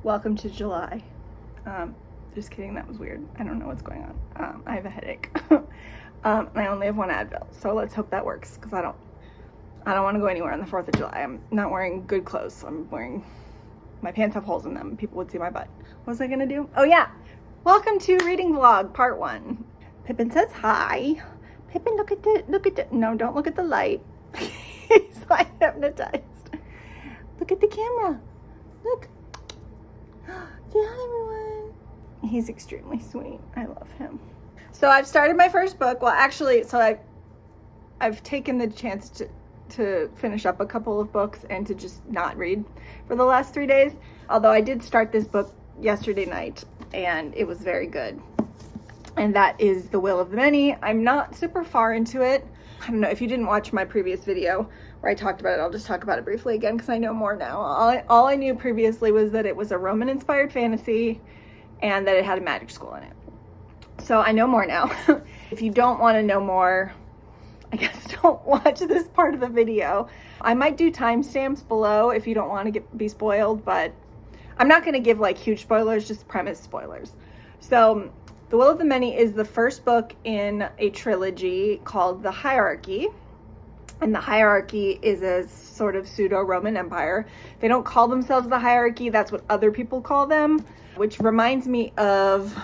Welcome to July. Just kidding, that was weird. I don't know what's going on. I have a headache. And I only have one Advil, so let's hope that works, because I don't want to go anywhere on the 4th of July. I'm not wearing good clothes. My pants have holes in them. People would see my butt. What was I gonna do? Oh yeah, welcome to Reading Vlog Part 1. Pippin says hi. Pippin, look at the, no, don't look at the light. He's like hypnotized. Look at the camera. Look. Say hi, everyone. He's extremely sweet. I love him. So I've started my first book. Well, actually, I've taken the chance to finish up a couple of books and to just not read for the last 3 days. Although I did start this book yesterday night and it was very good. And that is The Will of the Many. I'm not super far into it. I don't know, if you didn't watch my previous video where I talked about it, I'll just talk about it briefly again because I know more now. All I knew previously was that it was a Roman-inspired fantasy and that it had a magic school in it. So I know more now. If you don't want to know more, I guess don't watch this part of the video. I might do timestamps below if you don't want to be spoiled, but I'm not going to give like huge spoilers, just premise spoilers. So The Will of the Many is the first book in a trilogy called The Hierarchy. And the Hierarchy is a sort of pseudo-Roman empire. They don't call themselves the Hierarchy, that's what other people call them, which reminds me of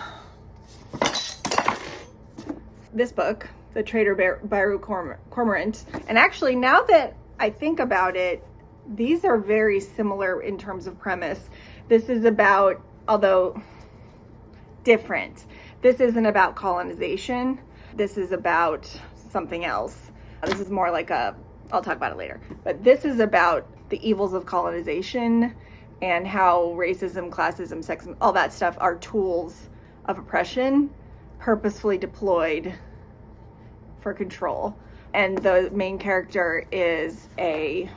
this book, The Traitor Baru Cormorant. And actually, now that I think about it, these are very similar in terms of premise. This is about, although different, this isn't about colonization. This is about something else. This is more like I'll talk about it later. But this is about the evils of colonization and how racism, classism, sexism, all that stuff are tools of oppression purposefully deployed for control. And the main character is a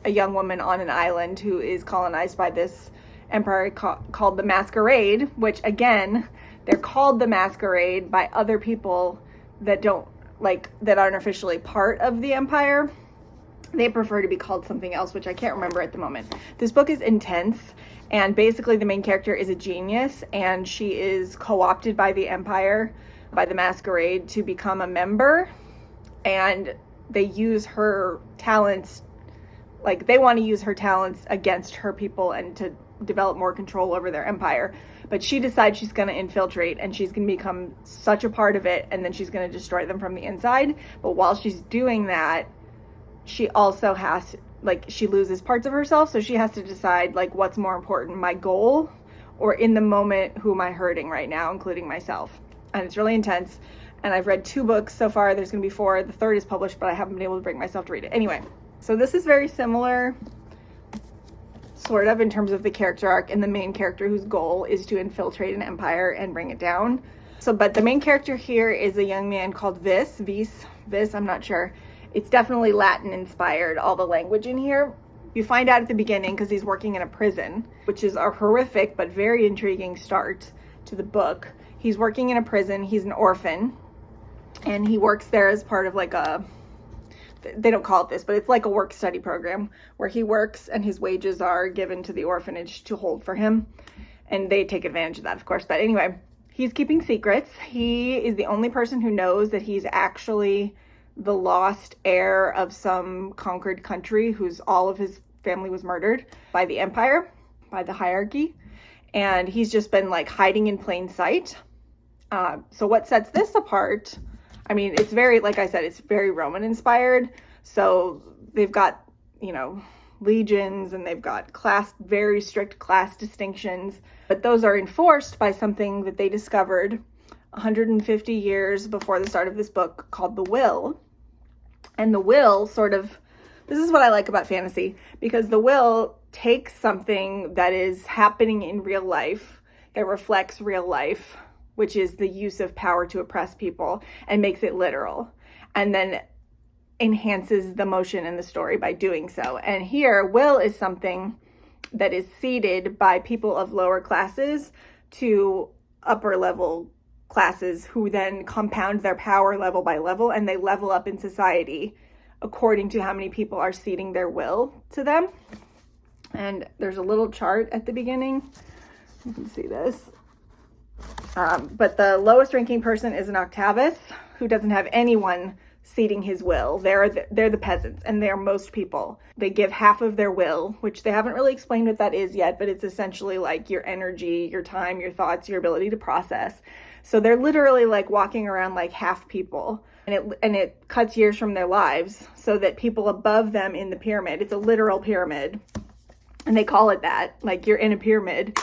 young woman on an island who is colonized by this empire called the Masquerade, which again, they're called the Masquerade by other people that aren't officially part of the empire. They prefer to be called something else, which I can't remember at the moment. This book is intense, and basically the main character is a genius, and she is co-opted by the empire, by the Masquerade, to become a member, and they use her talents, they want to use her talents against her people and to develop more control over their empire. But she decides she's going to infiltrate and she's going to become such a part of it, and then she's going to destroy them from the inside. But while she's doing that, she also has, she loses parts of herself, so she has to decide, what's more important, my goal, or in the moment, who am I hurting right now, including myself. And it's really intense. And I've read 2 books so far. There's going to be 4. The 3rd is published, but I haven't been able to bring myself to read it. Anyway, so this is very similar, sort of, in terms of the character arc and the main character whose goal is to infiltrate an empire and bring it down. But the main character here is a young man called Vis, I'm not sure. It's definitely Latin inspired, all the language in here. You find out at the beginning because he's working in a prison, which is a horrific but very intriguing start to the book. He's working in a prison, he's an orphan, and he works there as part of they don't call it this, but it's like a work-study program where he works and his wages are given to the orphanage to hold for him. And they take advantage of that, of course. But anyway, he's keeping secrets. He is the only person who knows that he's actually the lost heir of some conquered country whose all of his family was murdered by the empire, by the Hierarchy. And he's just been hiding in plain sight. So what sets this apart, it's very, like I said, it's very Roman inspired. So they've got, legions, and they've got very strict class distinctions, but those are enforced by something that they discovered 150 years before the start of this book called the Will. And the Will this is what I like about fantasy, because the Will takes something that is happening in real life, that reflects real life, which is the use of power to oppress people, and makes it literal, and then enhances the motion in the story by doing so. And here, will is something that is ceded by people of lower classes to upper level classes, who then compound their power level by level, and they level up in society according to how many people are ceding their will to them. And there's a little chart at the beginning. You can see this. But the lowest ranking person is an octavus who doesn't have anyone seating his will. They're the peasants, and they're most people. They give half of their will, which they haven't really explained what that is yet, but it's essentially like your energy, your time, your thoughts, your ability to process. So they're literally like walking around like half people, and it cuts years from their lives, so that people above them in the pyramid, it's a literal pyramid, and they call it that, like you're in a pyramid.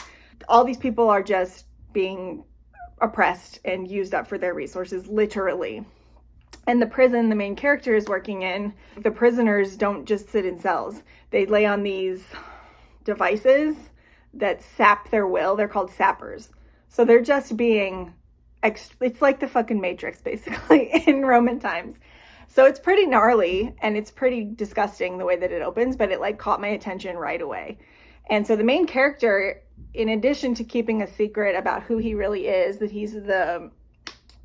All these people are just being oppressed and used up for their resources, literally. And the prison the main character is working in, the prisoners don't just sit in cells. They lay on these devices that sap their will. They're called sappers. So they're just being, it's like the fucking Matrix, basically, in Roman times. So it's pretty gnarly, and it's pretty disgusting the way that it opens, but it like caught my attention right away. And so the main character, in addition to keeping a secret about who he really is, that he's the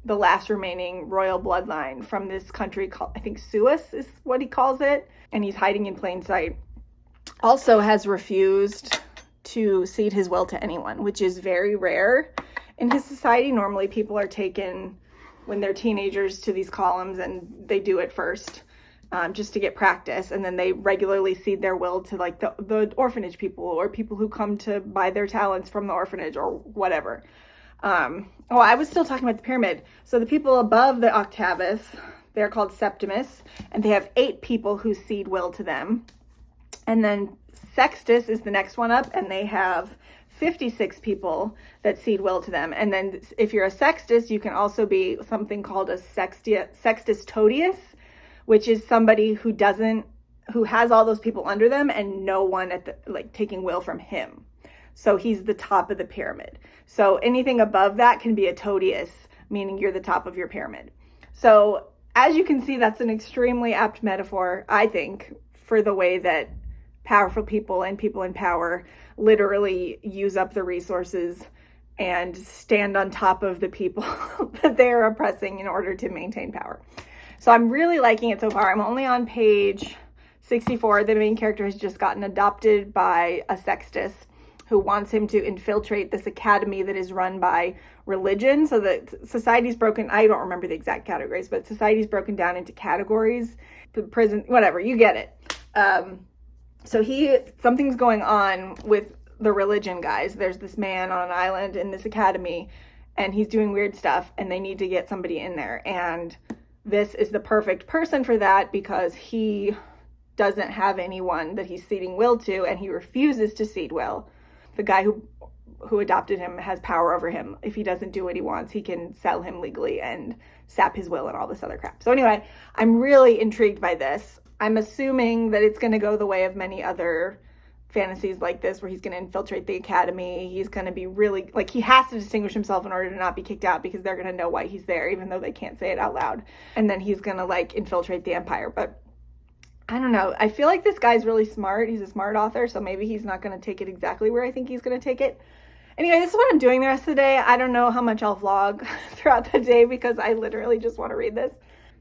last remaining royal bloodline from this country called, I think, Suis is what he calls it, and he's hiding in plain sight, also has refused to cede his will to anyone, which is very rare in his society. Normally people are taken when they're teenagers to these columns, and they do it first just to get practice, and then they regularly cede their will to like the orphanage people, or people who come to buy their talents from the orphanage, or whatever. I was still talking about the pyramid. So the people above the octavus, they're called Septimus, and they have 8 people who cede will to them. And then Sextus is the next one up, and they have 56 people that cede will to them. And then if you're a Sextus, you can also be something called a Sextus Totius, which is somebody who has all those people under them and no one taking will from him. So he's the top of the pyramid. So anything above that can be a Totius, meaning you're the top of your pyramid. So as you can see, that's an extremely apt metaphor, I think, for the way that powerful people and people in power literally use up the resources and stand on top of the people that they're oppressing in order to maintain power. So I'm really liking it so far. I'm only on page 64. The main character has just gotten adopted by a Sextus who wants him to infiltrate this academy that is run by religion. So that society's broken, I don't remember the exact categories, but society's broken down into categories, the prison, whatever, you get it. So something's going on with the religion guys. There's this man on an island in this academy, and he's doing weird stuff, and they need to get somebody in there. And this is the perfect person for that, because he doesn't have anyone that he's ceding will to, and he refuses to cede will. The guy who adopted him has power over him. If he doesn't do what he wants, he can sell him legally and sap his will and all this other crap. So anyway, I'm really intrigued by this. I'm assuming that it's going to go the way of many other fantasies like this, where he's going to infiltrate the academy. He's going to be really, he has to distinguish himself in order to not be kicked out, because they're going to know why he's there, even though they can't say it out loud. And then he's going to infiltrate the empire. But I don't know. I feel like this guy's really smart. He's a smart author, so maybe he's not going to take it exactly where I think he's going to take it. Anyway, this is what I'm doing the rest of the day. I don't know how much I'll vlog throughout the day, because I literally just want to read this.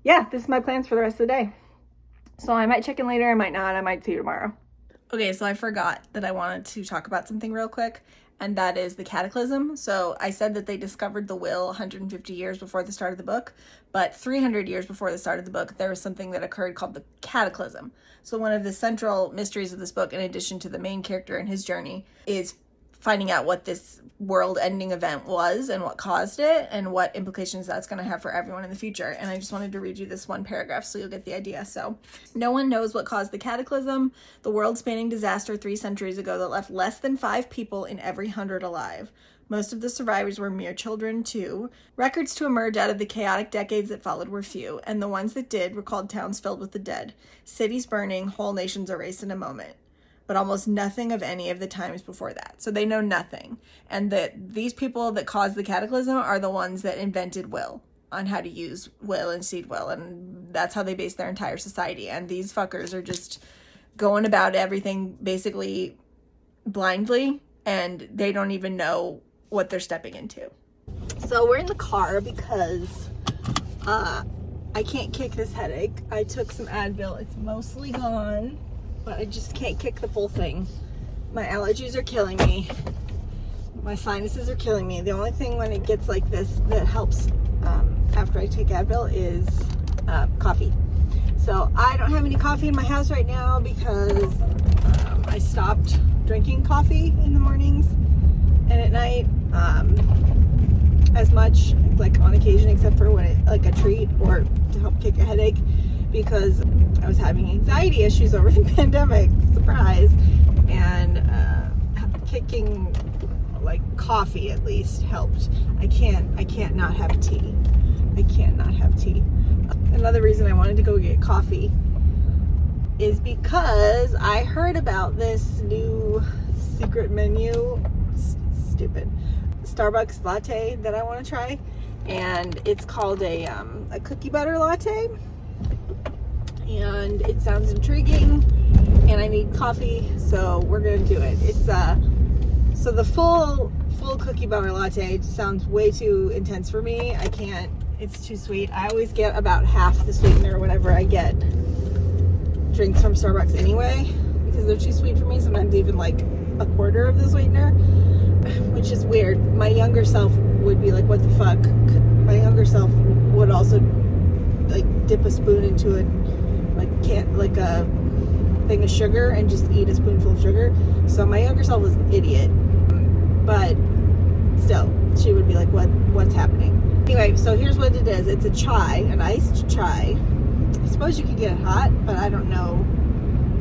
Yeah, this is my plans for the rest of the day. So I might check in later, I might not, I might see you tomorrow. Okay, so I forgot that I wanted to talk about something real quick, and that is the cataclysm. So I said that they discovered the will 150 years before the start of the book, but 300 years before the start of the book, there was something that occurred called the cataclysm. So one of the central mysteries of this book, in addition to the main character and his journey, is finding out what this world-ending event was and what caused it and what implications that's going to have for everyone in the future. And I just wanted to read you this one paragraph so you'll get the idea. So, no one knows what caused the cataclysm, the world-spanning disaster 3 centuries ago that left less than 5 people in every 100 alive. Most of the survivors were mere children, too. Records to emerge out of the chaotic decades that followed were few, and the ones that did recalled towns filled with the dead, cities burning, whole nations erased in a moment. But almost nothing of any of the times before that. So they know nothing. And that these people that caused the cataclysm are the ones that invented will, on how to use will and cede will. And that's how they base their entire society. And these fuckers are just going about everything basically blindly, and they don't even know what they're stepping into. So we're in the car because I can't kick this headache. I took some Advil. It's mostly gone, but I just can't kick the full thing. My allergies are killing me. My sinuses are killing me. The only thing when it gets like this that helps after I take Advil is coffee. So I don't have any coffee in my house right now because I stopped drinking coffee in the mornings and at night as much, like on occasion, except for when it like a treat or to help kick a headache, because I was having anxiety issues over the pandemic, surprise, and kicking like coffee at least helped. I can't not have tea. I can't not have tea. Another reason I wanted to go get coffee is because I heard about this new secret menu, stupid Starbucks latte that I want to try, and it's called a cookie butter latte, and it sounds intriguing, and I need coffee, so we're gonna do it. It's so the full cookie butter latte sounds way too intense for me. I can't. It's too sweet. I always get about half the sweetener whenever I get drinks from Starbucks anyway, because they're too sweet for me. Sometimes even like a quarter of the sweetener, which is weird. My younger self would be like, what the fuck? My younger self would also like dip a spoon into it, like a thing of sugar and just eat a spoonful of sugar. So my younger self was an idiot, but still, she would be like, what's happening? Anyway, so here's what it is. It's a chai, an iced chai. I suppose you could get it hot, but I don't know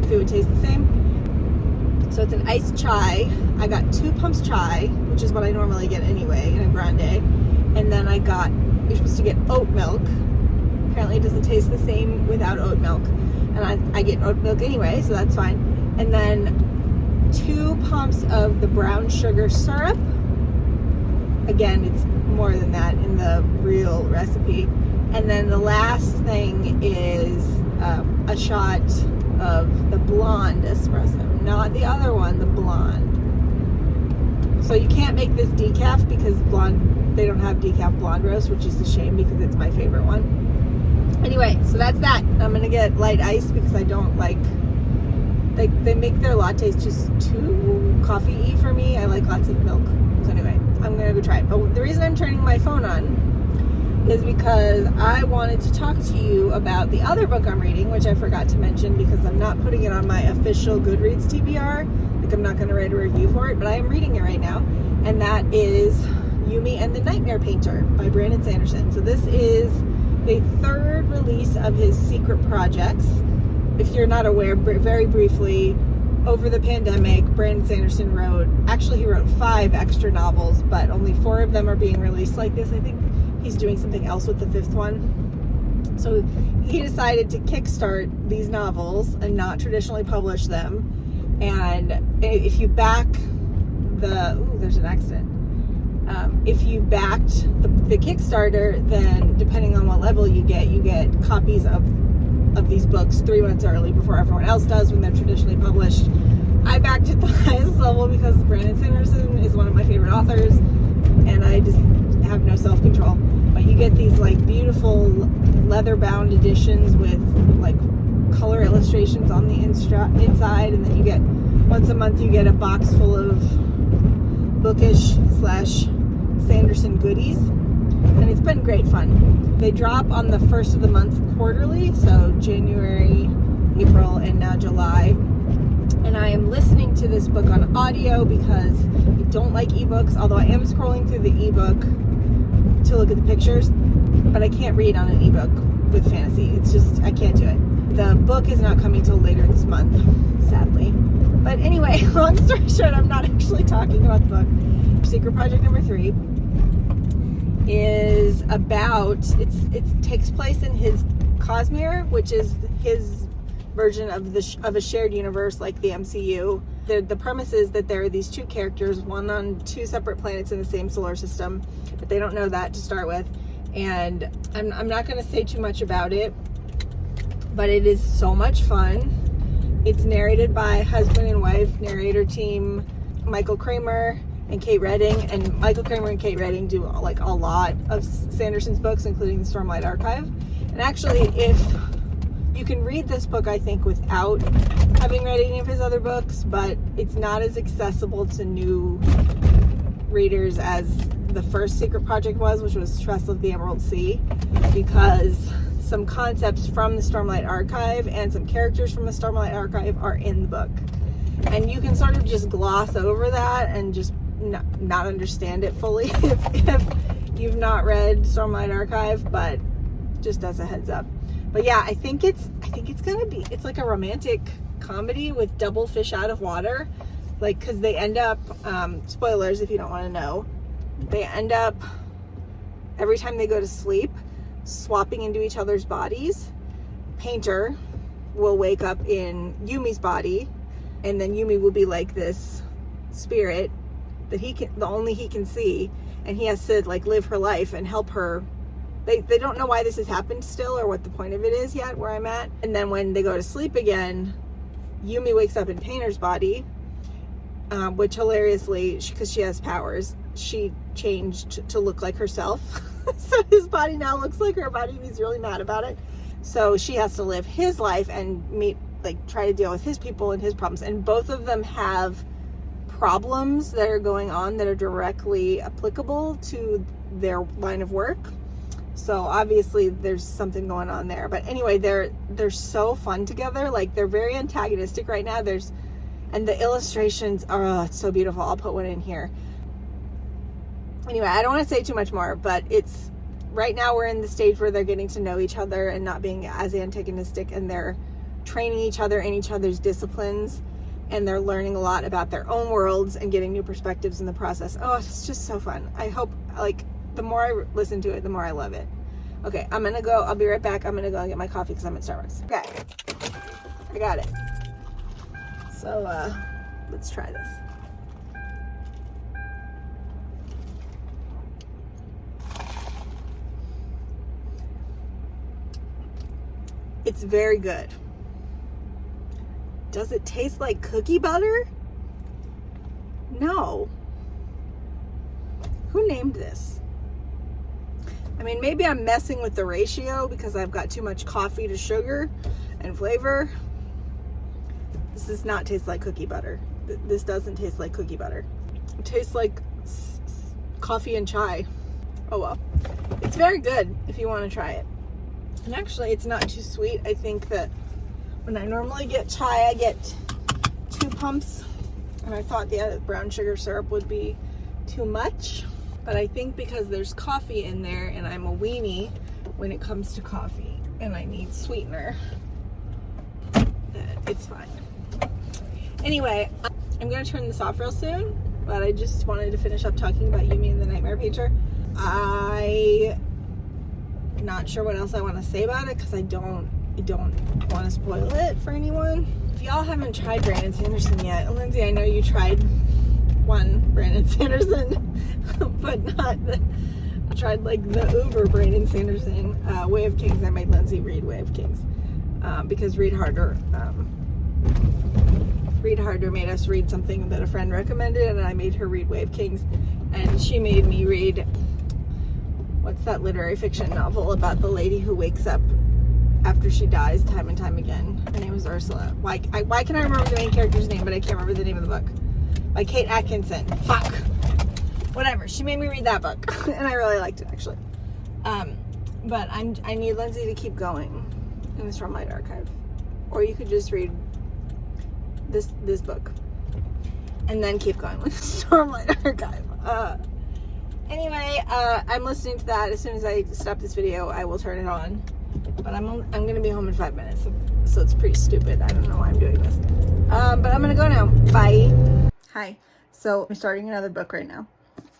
if it would taste the same. So it's an iced chai. I got 2 pumps chai, which is what I normally get anyway in a grande. And then you're supposed to get oat milk. Apparently it doesn't taste the same without oat milk. And I get oat milk anyway, so that's fine. And then 2 pumps of the brown sugar syrup. Again, it's more than that in the real recipe. And then the last thing is a shot of the blonde espresso, not the other one, the blonde. So you can't make this decaf because they don't have decaf blonde roast, which is a shame because it's my favorite one. Anyway, so that's that. I'm gonna get light ice because I don't like, they make their lattes just too coffee-y for me. I like lots of milk. So anyway, I'm gonna go try it. But the reason I'm turning my phone on is because I wanted to talk to you about the other book I'm reading, which I forgot to mention because I'm not putting it on my official Goodreads TBR. Like, I'm not going to write a review for it, but I am reading it right now. And that is Yumi and the Nightmare Painter by Brandon Sanderson. So this is the 3rd release of his secret projects. If you're not aware, very briefly, over the pandemic, Brandon Sanderson he wrote 5 extra novels, but only 4 of them are being released like this. I think he's doing something else with the 5th one. So he decided to kickstart these novels and not traditionally publish them. And if you back there's an accident. If you backed the Kickstarter, then depending on what level you get copies of these books 3 months early before everyone else does when they're traditionally published. I backed at the highest level because Brandon Sanderson is one of my favorite authors, and I just have no self-control. But you get these like beautiful leather-bound editions with like color illustrations on the inside, and then you get once a month you get a box full of bookish / Sanderson goodies, and it's been great fun. They drop on the 1st of the month quarterly, so January, April, and now July. And I am listening to this book on audio because I don't like ebooks, although I am scrolling through the ebook to look at the pictures, but I can't read on an ebook with fantasy. It's just, I can't do it. The book is not coming till later this month, sadly. But anyway, long story short, I'm not actually talking about the book. Secret Project number 3 is about, it takes place in his Cosmere, which is his version of a shared universe like the MCU. The premise is that there are these 2 characters, one on 2 separate planets in the same solar system, but they don't know that to start with. And I'm not going to say too much about it, but it is so much fun. It's narrated by husband and wife narrator team, Michael Kramer and Kate Redding. And Michael Kramer and Kate Redding do like a lot of Sanderson's books, including the Stormlight Archive. And actually, if You can read this book, I think, without having read any of his other books, but it's not as accessible to new readers as the first Secret Project was, which was Trestle of the Emerald Sea, because some concepts from the Stormlight Archive and some characters from the Stormlight Archive are in the book. And you can sort of just gloss over that and just not understand it fully if you've not read Stormlight Archive, but just as a heads up. But yeah, I think it's gonna be, it's like a romantic comedy with double fish out of water, like, because they end up, spoilers if you don't want to know, they end up, every time they go to sleep, swapping into each other's bodies. Painter will wake up in Yumi's body, and then Yumi will be like this spirit that only he can see, and he has to like live her life and help her. They don't know why this has happened still, or what the point of it is yet, where I'm at. And then when they go to sleep again, Yumi wakes up in Painter's body, which hilariously, because she has powers, she changed to look like herself. So his body now looks like her body, and he's really mad about it. So she has to live his life and try to deal with his people and his problems. And both of them have problems that are going on that are directly applicable to their line of work. So obviously there's something going on there. But anyway, they're so fun together. Like, they're very antagonistic right now. And the illustrations are it's so beautiful. I'll put one in here. Anyway, I don't want to say too much more, but it's right now we're in the stage where they're getting to know each other and not being as antagonistic, and they're training each other in each other's disciplines, and they're learning a lot about their own worlds and getting new perspectives in the process. Oh, it's just so fun. I hope, like, the more I listen to it, the more I love it. Okay, I'll be right back. I'm gonna go and get my coffee because I'm at Starbucks. Okay, I got it. So, let's try this. It's very good. Does it taste like cookie butter? No. Who named this? I mean, maybe I'm messing with the ratio because I've got too much coffee to sugar and flavor. This does not taste like cookie butter. This doesn't taste like cookie butter. It tastes like coffee and chai. Oh well. It's very good if you want to try it. And actually, it's not too sweet. I think that when I normally get chai, I get 2 pumps. And I thought the brown sugar syrup would be too much. But I think because there's coffee in there, and I'm a weenie when it comes to coffee, and I need sweetener, that it's fine. Anyway, I'm going to turn this off real soon, but I just wanted to finish up talking about Yumi and the Nightmare Painter. I'm not sure what else I want to say about it because I don't want to spoil it for anyone. If y'all haven't tried Brandon Sanderson yet, Lindsay, I know you tried one Brandon Sanderson, but not I tried like the Uber Brandon Sanderson, Way of Kings. I made Lindsay read Way of Kings because Read Harder made us read something that a friend recommended, and I made her read Way of Kings, and she made me read, what's that literary fiction novel about the lady who wakes up after she dies time and time again? Her name is Ursula. Why can I remember the main character's name, but I can't remember the name of the book? By Kate Atkinson. Fuck. Whatever. She made me read that book, and I really liked it, actually. But I need Lindsay to keep going in the Stormlight Archive. Or you could just read this book and then keep going with the Stormlight Archive. Anyway, I'm listening to that. As soon as I stop this video, I will turn it on. But I'm gonna be home in 5 minutes, so it's pretty stupid. I don't know why I'm doing this. But I'm gonna go now. Bye. Hi. So I'm starting another book right now.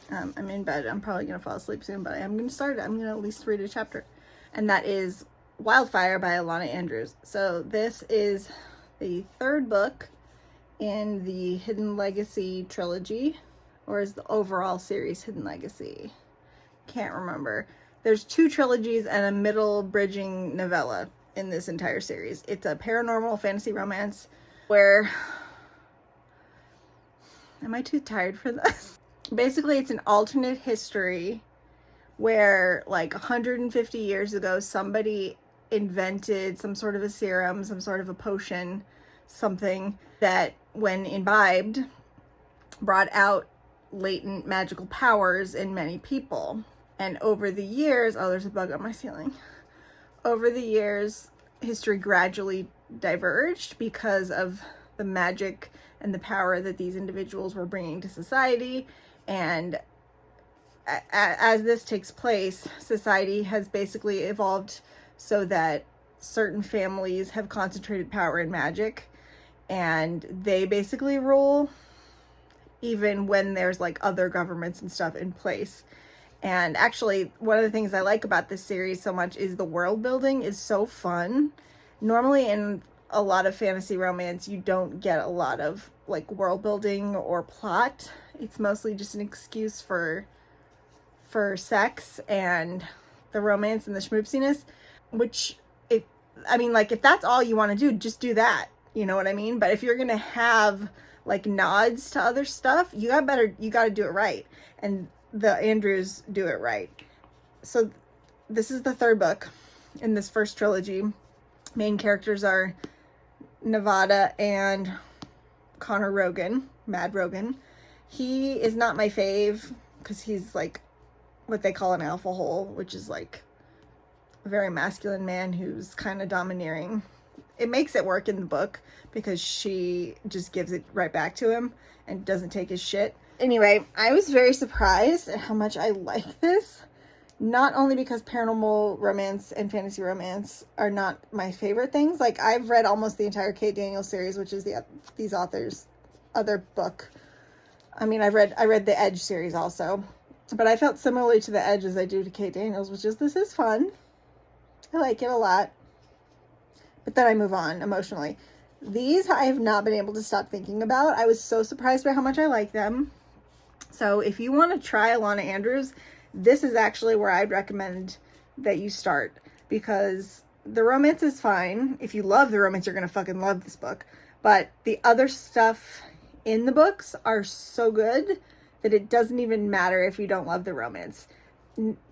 I'm in bed. I'm probably gonna fall asleep soon, but I'm gonna start it. I'm gonna at least read a chapter, and that is Wildfire by Alana Andrews. So this is the 3rd book in the Hidden Legacy trilogy, or is the overall series Hidden Legacy? Can't remember. There's 2 trilogies and a middle bridging novella in this entire series. It's a paranormal fantasy romance where... Am I too tired for this? Basically, it's an alternate history where, like, 150 years ago, somebody invented some sort of a serum, some sort of a potion, something that when imbibed brought out latent magical powers in many people. And over the years, oh, there's a bug on my ceiling. Over the years, history gradually diverged because of the magic and the power that these individuals were bringing to society. And as this takes place, society has basically evolved so that certain families have concentrated power in magic, and they basically rule even when there's like other governments and stuff in place. And actually, one of the things I like about this series so much is the world building is so fun. Normally in a lot of fantasy romance, you don't get a lot of like world building or plot. It's mostly just an excuse for sex and the romance and the schmoopsiness, which if that's all you want to do, just do that. You know what I mean? But if you're going to have like nods to other stuff, you got to do it right. And the Andrews do it right. So this is the third book in this first trilogy. Main characters are Nevada and Connor Rogan, Mad Rogan. He is not my fave because he's like what they call an alpha hole, which is like a very masculine man who's kind of domineering. It makes it work in the book because she just gives it right back to him and doesn't take his shit. Anyway, I was very surprised at how much I like this. Not only because paranormal romance and fantasy romance are not my favorite things. Like, I've read almost the entire Kate Daniels series, which is these authors' other book. I mean, I read the Edge series also. But I felt similarly to the Edge as I do to Kate Daniels, which is, this is fun. I like it a lot. But then I move on emotionally. These I have not been able to stop thinking about. I was so surprised by how much I like them. So if you want to try Alana Andrews, this is actually where I'd recommend that you start. Because the romance is fine. If you love the romance, you're going to fucking love this book. But the other stuff in the books are so good that it doesn't even matter if you don't love the romance.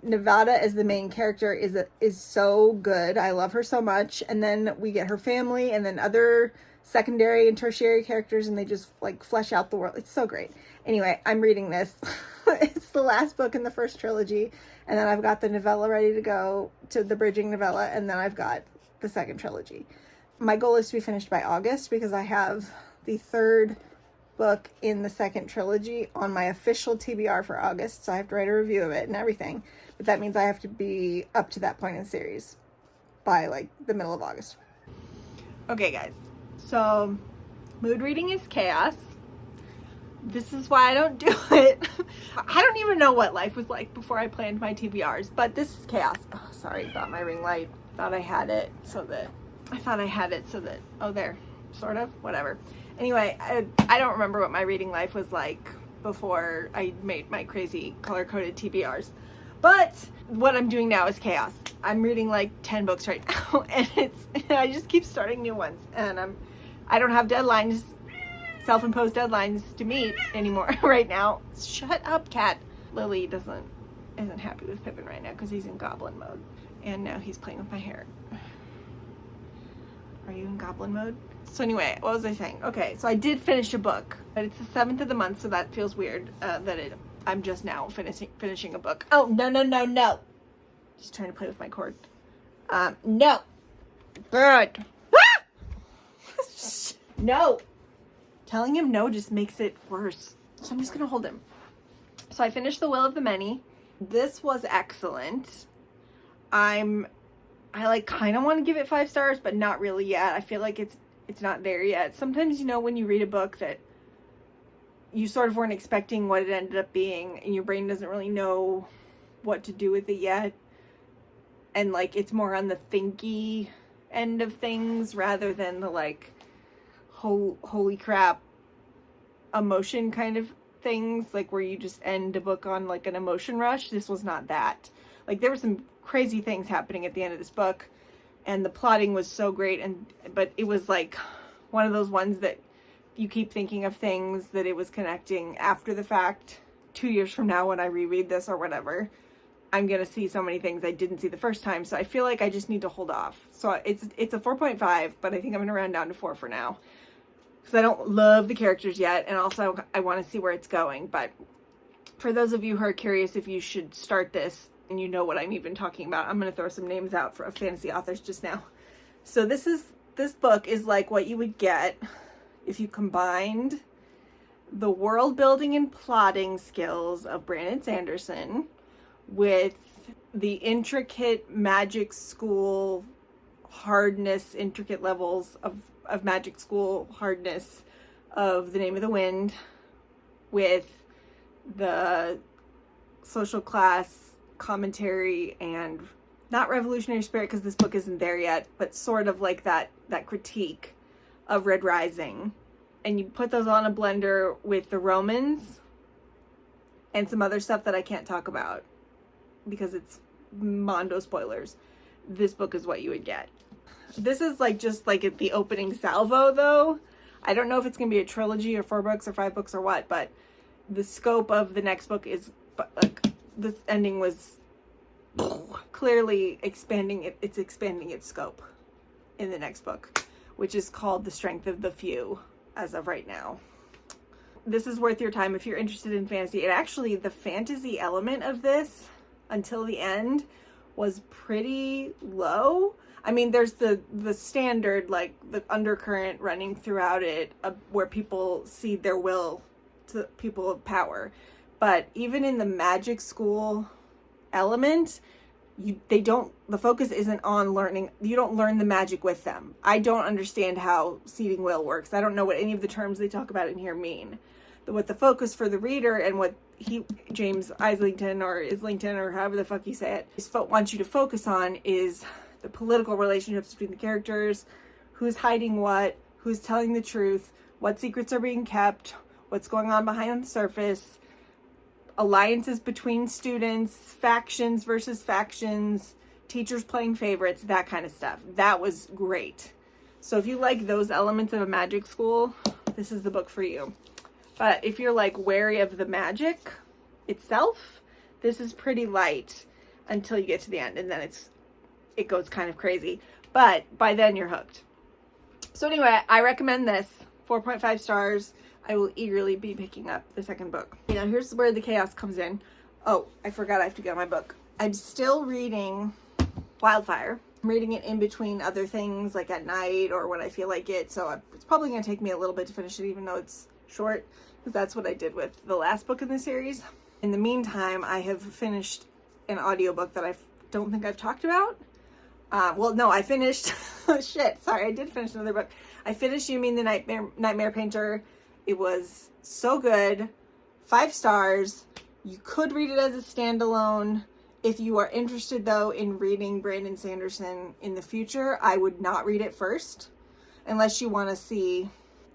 Nevada as the main character is so good. I love her so much. And then we get her family and then other secondary and tertiary characters, and they just like flesh out the world. It's so great. Anyway, I'm reading this. It's the last book in the first trilogy, and then I've got the novella ready to go, to the bridging novella, and then I've got the second trilogy. My goal is to be finished by August because I have the third book in the second trilogy on my official TBR for August, so I have to write a review of it and everything. But that means I have to be up to that point in the series by like the middle of August. Okay, guys. So mood reading is chaos. This is why I don't do it. I don't even know what life was like before I planned my TBRs, but this is chaos. Oh, sorry about my ring light. Thought I had it so that, oh, there, sort of, whatever. Anyway, I don't remember what my reading life was like before I made my crazy color-coded TBRs. But what I'm doing now is chaos. I'm reading like 10 books right now, and I just keep starting new ones. And I don't have deadlines, self-imposed deadlines to meet anymore right now. Shut up, cat. Lily isn't happy with Pippin right now because he's in goblin mode. And now he's playing with my hair. Are you in goblin mode? So anyway, what was I saying? Okay, so I did finish a book, but it's the 7th of the month, so that feels weird I'm just now finishing a book. Oh, no. Just trying to play with my cord. No. Good. Ah! No. Telling him no just makes it worse. So I'm just going to hold him. So I finished The Will of the Many. This was excellent. I like kind of want to give it 5 stars, but not really yet. I feel like it's not there yet. Sometimes, you know, when you read a book that you sort of weren't expecting what it ended up being, and your brain doesn't really know what to do with it yet, and like it's more on the thinky end of things rather than the like holy crap emotion kind of things, like where you just end a book on like an emotion rush. This was not that. Like, there were some crazy things happening at the end of this book, and the plotting was so great, but it was like one of those ones that you keep thinking of things that it was connecting after the fact, 2 years from now when I reread this or whatever. I'm going to see so many things I didn't see the first time. So I feel like I just need to hold off. So it's a 4.5, but I think I'm going to round down to 4 for now. Because I don't love the characters yet. And also I want to see where it's going. But for those of you who are curious if you should start this and you know what I'm even talking about, I'm going to throw some names out for fantasy authors just now. So this book is like what you would get if you combined the world building and plotting skills of Brandon Sanderson with the intricate magic school hardness, intricate levels of magic school hardness of The Name of the Wind, with the social class commentary and not revolutionary spirit, because this book isn't there yet, but sort of like that critique of Red Rising. And you put those on a blender with the Romans and some other stuff that I can't talk about because it's mondo spoilers. This book is what you would get. This is like just like the opening salvo though. I don't know if it's going to be a trilogy or 4 books or 5 books or what, but the scope of the next book is like, this ending was clearly expanding it's expanding its scope in the next book, which is called The Strength of the Few as of right now. This is worth your time if you're interested in fantasy. And actually the fantasy element of this until the end was pretty low. I mean, there's the standard, like the undercurrent running throughout it where people cede their will to people of power. But even in the magic school element, the focus isn't on learning. You don't learn the magic with them. I don't understand how ceding will works. I don't know what any of the terms they talk about in here mean. What the focus for the reader and what James Islington or Islington or however the fuck you say it, wants you to focus on is the political relationships between the characters, who's hiding what, who's telling the truth, what secrets are being kept, what's going on behind the surface, alliances between students, factions versus factions, teachers playing favorites, that kind of stuff. That was great. So if you like those elements of a magic school, this is the book for you. But if you're like wary of the magic itself, this is pretty light until you get to the end, and then it goes kind of crazy. But by then you're hooked. So anyway, I recommend this. 4.5 stars. I will eagerly be picking up the second book. You know, here's where the chaos comes in. Oh, I forgot I have to get my book. I'm still reading Wildfire. I'm reading it in between other things, like at night or when I feel like it. So it's probably going to take me a little bit to finish it, even though it's short, because that's what I did with the last book in the series. In the meantime, I have finished an audiobook that I don't think I've talked about. Well, no, I finished, oh shit, sorry, I did finish another book. I finished You Mean the Nightmare Painter. It was so good, 5 stars. You could read it as a standalone. If you are interested though in reading Brandon Sanderson in the future, I would not read it first, unless you want to see,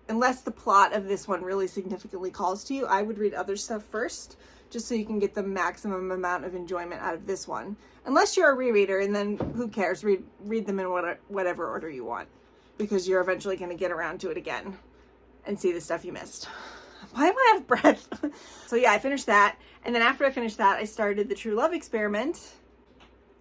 unless the plot of this one really significantly calls to you. I would read other stuff first, just so you can get the maximum amount of enjoyment out of this one. Unless you're a rereader, and then who cares? Read them in whatever order you want, because you're eventually going to get around to it again and see the stuff you missed. Why am I out of breath? So yeah, I finished that. And then after I finished that, I started The True Love Experiment.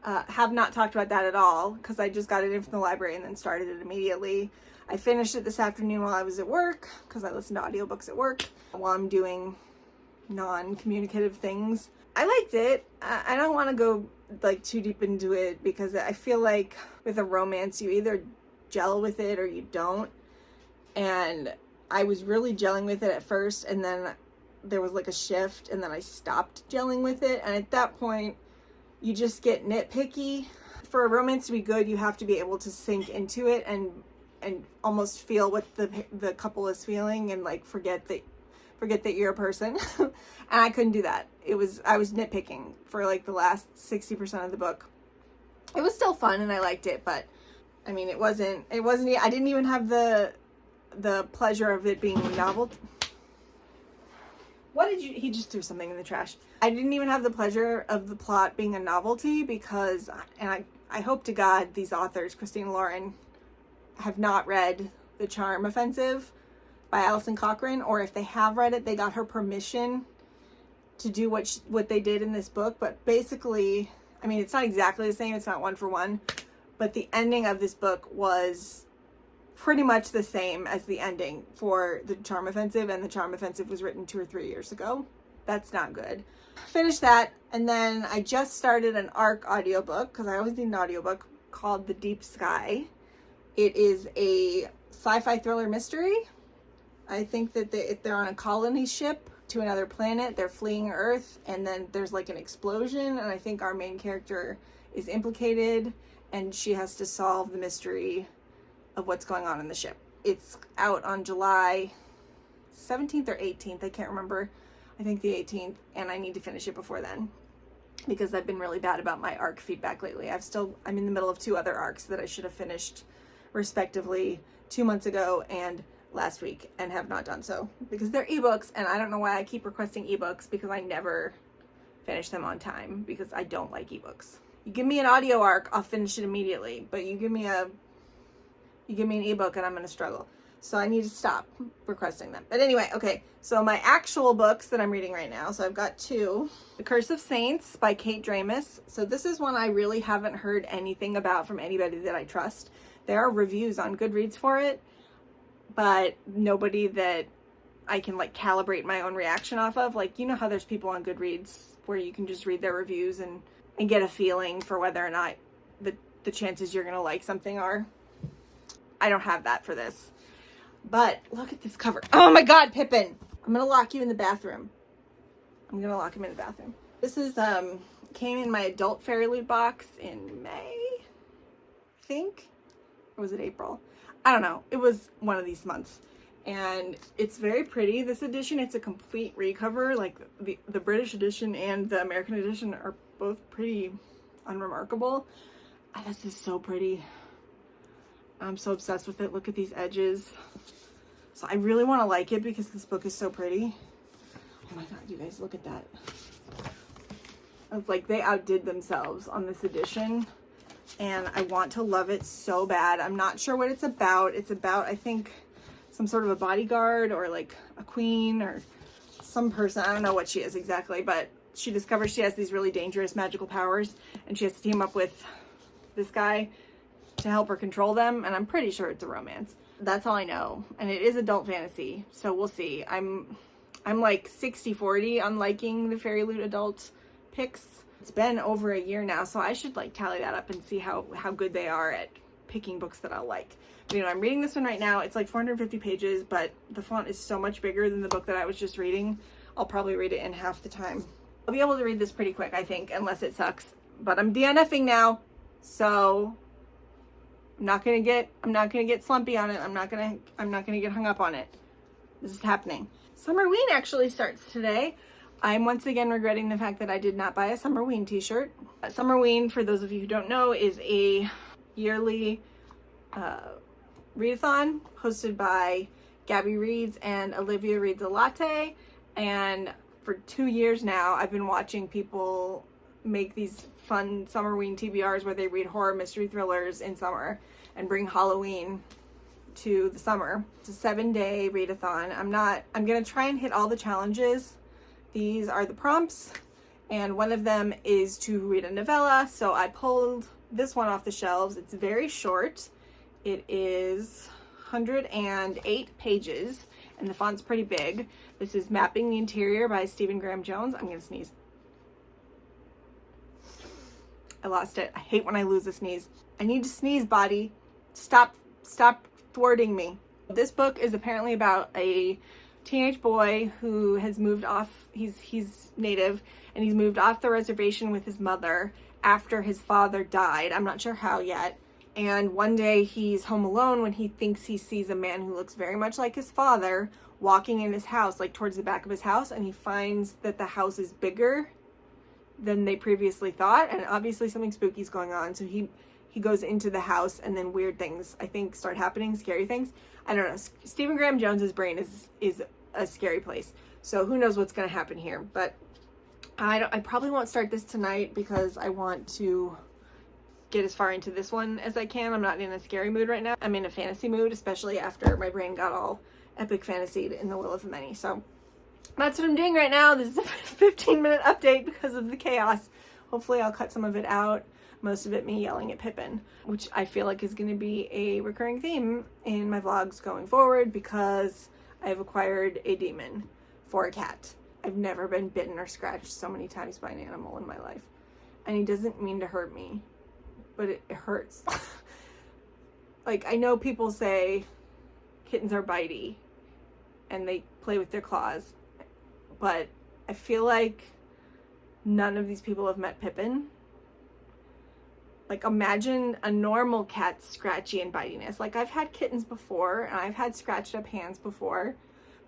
Have not talked about that at all, because I just got it in from the library and then started it immediately. I finished it this afternoon while I was at work, because I listen to audiobooks at work while I'm doing non-communicative things. I liked it. I don't want to go like too deep into it, because I feel like with a romance, you either gel with it or you don't. And I was really gelling with it at first, and then there was like a shift, and then I stopped gelling with it. And at that point, you just get nitpicky. For a romance to be good, you have to be able to sink into it and almost feel what the couple is feeling, and like forget that you're a person. And I couldn't do that. I was nitpicking for like the last 60% of the book. It was still fun and I liked it, but I mean, it wasn't, I didn't even have the pleasure of it being novel. He just threw something in the trash. I didn't even have the pleasure of the plot being a novelty, because, and I hope to God these authors, Christine and Lauren, have not read The Charm Offensive by Alison Cochrane, or if they have read it, they got her permission to do what they did in this book, but basically, I mean, it's not exactly the same. It's not one for one, but the ending of this book was pretty much the same as the ending for the Charm Offensive, and the Charm Offensive was written 2 or 3 years ago. That's not good. Finished that, and then I just started an ARC audiobook, because I always need an audiobook, called The Deep Sky. It is a sci-fi thriller mystery. I think that they're on a colony ship to another planet. They're fleeing Earth, and then there's like an explosion, and I think our main character is implicated, and she has to solve the mystery of what's going on in the ship. It's out on July 17th or 18th. I can't remember. I think the 18th, and I need to finish it before then, because I've been really bad about my ARC feedback lately. I'm in the middle of 2 other ARCs that I should have finished respectively 2 months ago and last week, and have not done so because they're ebooks, and I don't know why I keep requesting ebooks, because I never finish them on time, because I don't like ebooks. You give me an audio ARC, I'll finish it immediately, but you give me an ebook and I'm gonna struggle. So I need to stop requesting them. But anyway, okay, so my actual books that I'm reading right now, so I've got 2. The Curse of Saints by Kate Dramis. So this is one I really haven't heard anything about from anybody that I trust. There are reviews on Goodreads for it, but nobody that I can like calibrate my own reaction off of. Like, you know how there's people on Goodreads where you can just read their reviews and get a feeling for whether or not the chances you're gonna like something are. I don't have that for this. But look at this cover. Oh my God, Pippin! I'm gonna lock you in the bathroom. I'm gonna lock him in the bathroom. This is came in my adult Fairy Loot box in May, I think. Or was it April? I don't know. It was one of these months. And it's very pretty. This edition, it's a complete recover. Like the British edition and the American edition are both pretty unremarkable. This is so pretty. I'm so obsessed with it. Look at these edges. So I really want to like it because this book is so pretty. Oh my God, you guys, look at that. It's like they outdid themselves on this edition, and I want to love it so bad. I'm not sure what it's about. It's about, I think, some sort of a bodyguard or like a queen or some person. I don't know what she is exactly, but she discovers she has these really dangerous magical powers, and she has to team up with this guy to help her control them, and I'm pretty sure it's a romance. That's all I know, and it is adult fantasy, so we'll see. I'm like 60-40 on liking the Fairy Loot adult picks. It's been over a year now, so I should like tally that up and see how good they are at picking books that I'll like. But, you know, I'm reading this one right now. It's like 450 pages, but the font is so much bigger than the book that I was just reading. I'll probably read it in half the time. I'll be able to read this pretty quick, I think, unless it sucks. But I'm DNFing now, so I'm not gonna get slumpy on it. I'm not gonna get hung up on it. This is happening. Summerween actually starts today. I'm once again regretting the fact that I did not buy a Summerween t-shirt. Summerween, for those of you who don't know, is a yearly readathon hosted by Gabby Reads and Olivia Reads a Latte. And for 2 years now, I've been watching people make these fun Summerween TBRs where they read horror mystery thrillers in summer and bring Halloween to the summer. It's a 7-day readathon. I'm gonna try and hit all the challenges. These are the prompts, and one of them is to read a novella. So I pulled this one off the shelves. It's very short. It is 108 pages, and the font's pretty big. This is Mapping the Interior by Stephen Graham Jones. I'm gonna sneeze. I lost it. I hate when I lose a sneeze. I need to sneeze, body. Stop thwarting me. This book is apparently about a teenage boy who has moved off. He's native, and he's moved off the reservation with his mother after his father died. I'm not sure how yet. And one day he's home alone when he thinks he sees a man who looks very much like his father walking in his house, like towards the back of his house, and he finds that the house is bigger than they previously thought, and obviously something spooky is going on. So he goes into the house, and then weird things, I think, start happening, scary things. I don't know. Stephen Graham Jones's brain is a scary place. So who knows what's going to happen here. But I probably won't start this tonight because I want to get as far into this one as I can. I'm not in a scary mood right now. I'm in a fantasy mood, especially after my brain got all epic fantasied in The Will of the Many. So That's what I'm doing right now. This is a 15-minute update because of the chaos. Hopefully I'll cut some of it out. Most of it me yelling at Pippin, which I feel like is going to be a recurring theme in my vlogs going forward because I've acquired a demon for a cat. I've never been bitten or scratched so many times by an animal in my life. And he doesn't mean to hurt me, but it hurts. Like, I know people say kittens are bitey and they play with their claws, but I feel like none of these people have met Pippin. Like, imagine a normal cat's scratchy and bitiness. Like, I've had kittens before and I've had scratched up hands before,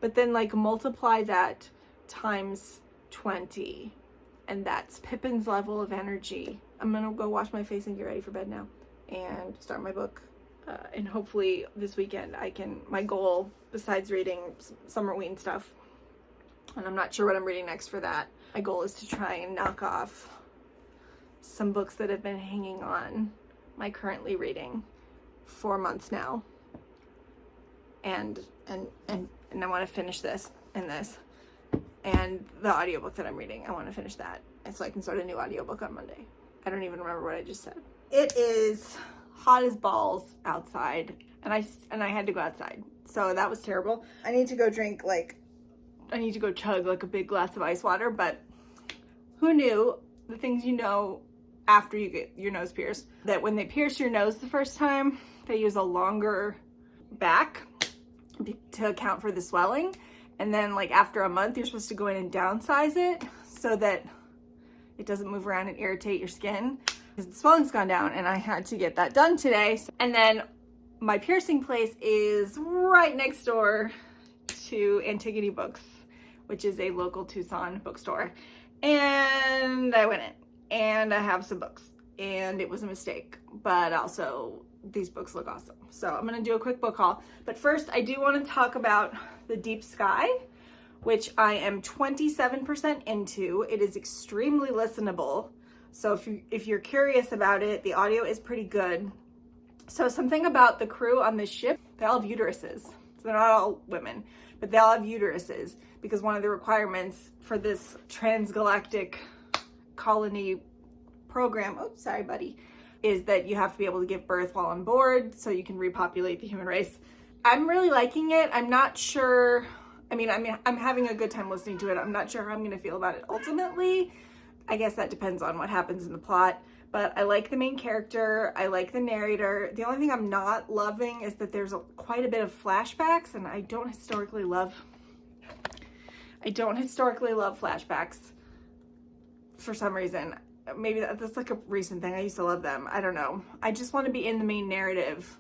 but then like multiply that times 20 and that's Pippin's level of energy. I'm gonna go wash my face and get ready for bed now and start my book. And hopefully this weekend my goal, besides reading Summerween stuff, and I'm not sure what I'm reading next for that, my goal is to try and knock off some books that have been hanging on my currently reading for months now. And I want to finish this and this. And the audiobook that I'm reading, I want to finish that. And so I can start a new audiobook on Monday. I don't even remember what I just said. It is hot as balls outside, and I had to go outside, so that was terrible. I need to go chug like a big glass of ice water, but who knew the things you know after you get your nose pierced, that when they pierce your nose the first time, they use a longer back to account for the swelling, and then like after a month you're supposed to go in and downsize it so that it doesn't move around and irritate your skin. The swelling's gone down, and I had to get that done today. And then my piercing place is right next door to Antigone Books, which is a local Tucson bookstore. And I went in and I have some books, and it was a mistake, but also these books look awesome. So I'm gonna do a quick book haul. But first I do want to talk about The Deep Sky, which I am 27% into. It is extremely listenable. So if you're curious about it, the audio is pretty good. So something about the crew on this ship, they all have uteruses. So they're not all women, but they all have uteruses because one of the requirements for this transgalactic colony program, oh, sorry, buddy, is that you have to be able to give birth while on board so you can repopulate the human race. I'm really liking it. I'm not sure. I'm having a good time listening to it. I'm not sure how I'm going to feel about it ultimately. I guess that depends on what happens in the plot, but I like the main character. I like the narrator. The only thing I'm not loving is that there's quite a bit of flashbacks, and I don't historically love flashbacks for some reason. Maybe that's like a recent thing. I used to love them. I don't know. I just want to be in the main narrative.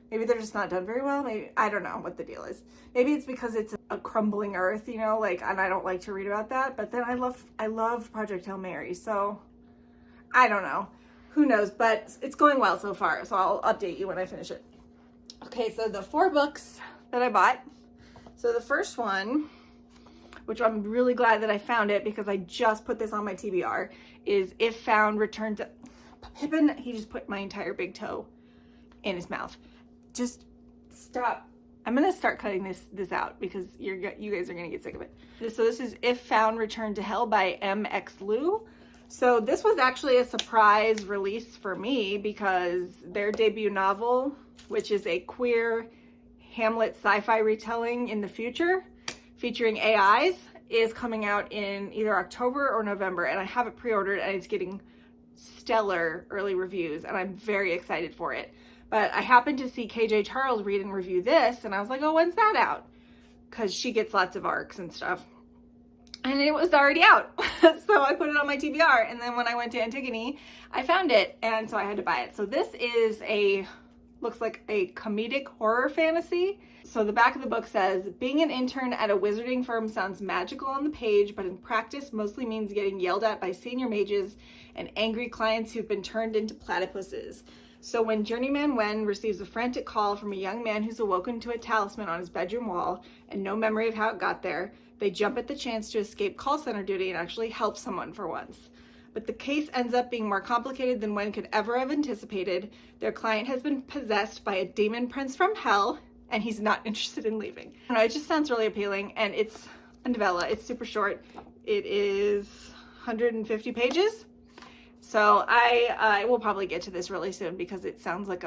Maybe they're just not done very well. Maybe, I don't know what the deal is. Maybe it's because it's a crumbling earth, you know, like, and I don't like to read about that. But then I love Project Hail Mary. So I don't know. Who knows? But it's going well so far. So I'll update you when I finish it. Okay, so the 4 books that I bought. So the first one, which I'm really glad that I found it because I just put this on my TBR, is If Found, Return to Pippin. He just put my entire big toe in his mouth. Just stop. I'm gonna start cutting this out because you guys are gonna get sick of it. So this is If Found, Return to Hell by M.X. Liu. So this was actually a surprise release for me because their debut novel, which is a queer Hamlet sci-fi retelling in the future featuring AIs, is coming out in either October or November, and I have it pre-ordered and it's getting stellar early reviews and I'm very excited for it. But I happened to see KJ Charles read and review this, and I was like, oh, when's that out? Because she gets lots of arcs and stuff. And it was already out. So I put it on my TBR, and then when I went to Antigone, I found it, and so I had to buy it. So this is looks like a comedic horror fantasy. So the back of the book says, being an intern at a wizarding firm sounds magical on the page, but in practice mostly means getting yelled at by senior mages and angry clients who've been turned into platypuses. So when Journeyman Wen receives a frantic call from a young man who's awoken to a talisman on his bedroom wall and no memory of how it got there, they jump at the chance to escape call center duty and actually help someone for once. But the case ends up being more complicated than Wen could ever have anticipated. Their client has been possessed by a demon prince from hell, and he's not interested in leaving. I don't know, it just sounds really appealing, and it's a novella. It's super short. It is 150 pages. So I will probably get to this really soon because it sounds like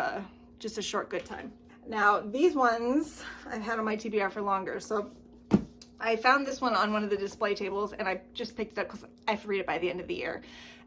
just a short good time. Now these ones I've had on my TBR for longer. So I found this one on one of the display tables and I just picked it up because I have to read it by the end of the year.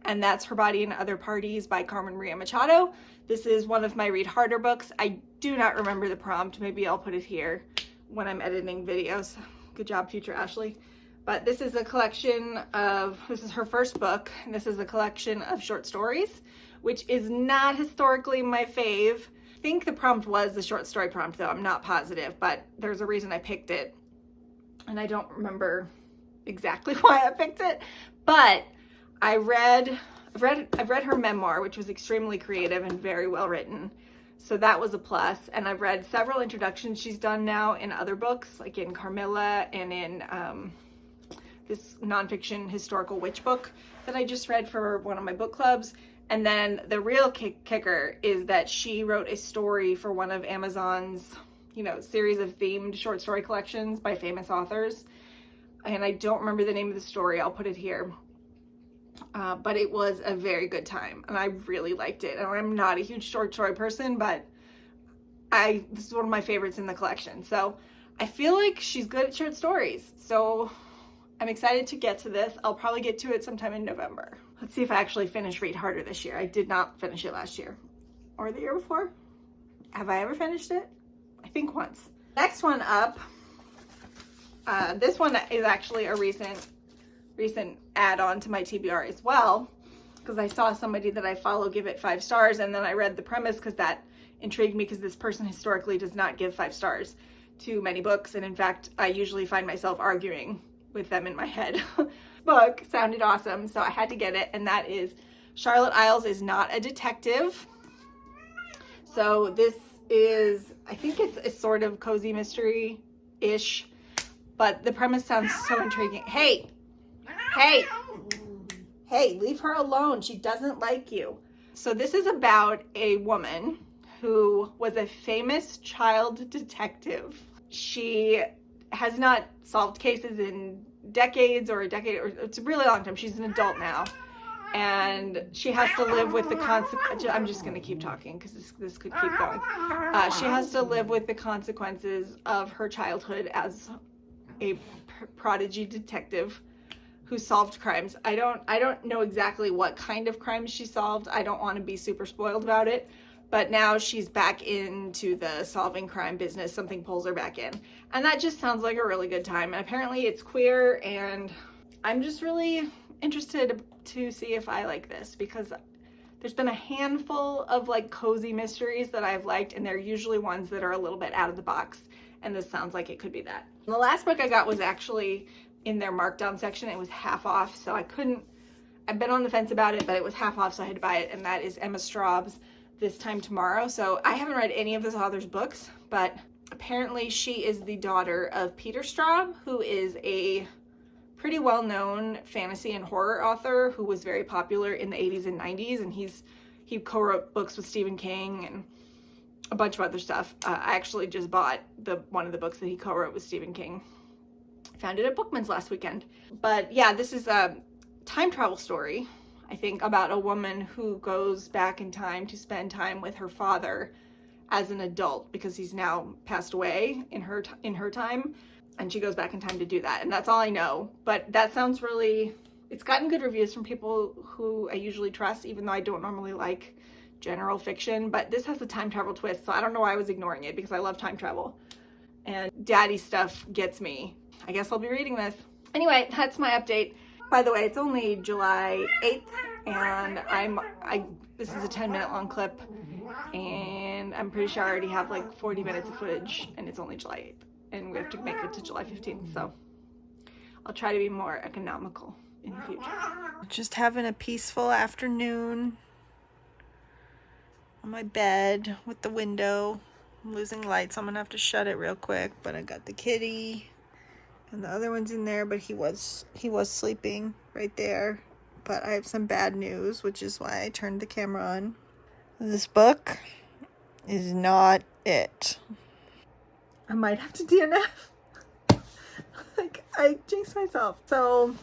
And that's Her Body and Other Parties by Carmen Maria Machado. This is one of my read harder books. I do not remember the prompt. Maybe I'll put it here when I'm editing videos. Good job, future Ashley. But this is a collection of, this is her first book, and this is a collection of short stories, which is not historically my fave. I think the prompt was the short story prompt though, I'm not positive, but there's a reason I picked it. And I don't remember exactly why I picked it, but I've read her memoir, which was extremely creative and very well written. So that was a plus. And I've read several introductions she's done now in other books, like in Carmilla and in this nonfiction historical witch book that I just read for one of my book clubs. And then the real kicker is that she wrote a story for one of Amazon's, series of themed short story collections by famous authors. And I don't remember the name of the story. I'll put it here. But it was a very good time and I really liked it. And I'm not a huge short story person, but this is one of my favorites in the collection. So I feel like she's good at short stories. So I'm excited to get to this. I'll probably get to it sometime in November. Let's see if I actually finish Read Harder this year. I did not finish it last year or the year before. Have I ever finished it? I think once. Next one up, this one is actually a recent add-on to my TBR as well, because I saw somebody that I follow give it 5 stars, and then I read the premise because that intrigued me, because this person historically does not give 5 stars to many books, and in fact I usually find myself arguing with them in my head. Book sounded awesome, so I had to get it, and that is Charlotte Iles Is Not a Detective. So this is, I think it's a sort of cozy mystery-ish, but the premise sounds so intriguing. Hey, leave her alone. She doesn't like you. So this is about a woman who was a famous child detective. She has not solved cases in decades or a decade, or it's a really long time. She's an adult now. And she has to live with the consequences. I'm just going to keep talking because this could keep going. She has to live with the consequences of her childhood as a prodigy detective who solved crimes. I don't know exactly what kind of crimes she solved. I don't want to be super spoiled about it. But now she's back into the solving crime business. Something pulls her back in. And that just sounds like a really good time. And apparently it's queer, and I'm just really interested to see if I like this, because there's been a handful of like cozy mysteries that I've liked, and they're usually ones that are a little bit out of the box, and this sounds like it could be that. And the last book I got was actually in their markdown section. It was half off, so I've been on the fence about it, but it was half off, so I had to buy it, and that is Emma Straub's This Time Tomorrow. So I haven't read any of this author's books, but apparently she is the daughter of Peter Straub, who is a pretty well-known fantasy and horror author who was very popular in the 80s and 90s, and he co-wrote books with Stephen King and a bunch of other stuff. I actually just bought one of the books that he co-wrote with Stephen King. Found it at Bookman's last weekend. But yeah, this is a time travel story, I think, about a woman who goes back in time to spend time with her father as an adult, because he's now passed away in her time. And she goes back in time to do that. And that's all I know. But that sounds it's gotten good reviews from people who I usually trust, even though I don't normally like general fiction. But this has a time travel twist, so I don't know why I was ignoring it, because I love time travel. And daddy stuff gets me. I guess I'll be reading this. Anyway, that's my update. By the way, it's only July 8th, and this is a 10-minute long clip, and I'm pretty sure I already have like 40 minutes of footage, and it's only July 8th. And we have to make it to July 15th, so I'll try to be more economical in the future. Just having a peaceful afternoon on my bed with the window. I'm losing light, so I'm gonna have to shut it real quick, but I got the kitty and the other one's in there, but he was sleeping right there. But I have some bad news, which is why I turned the camera on. This book is not it. I might have to DNF. Like, I jinxed myself. So,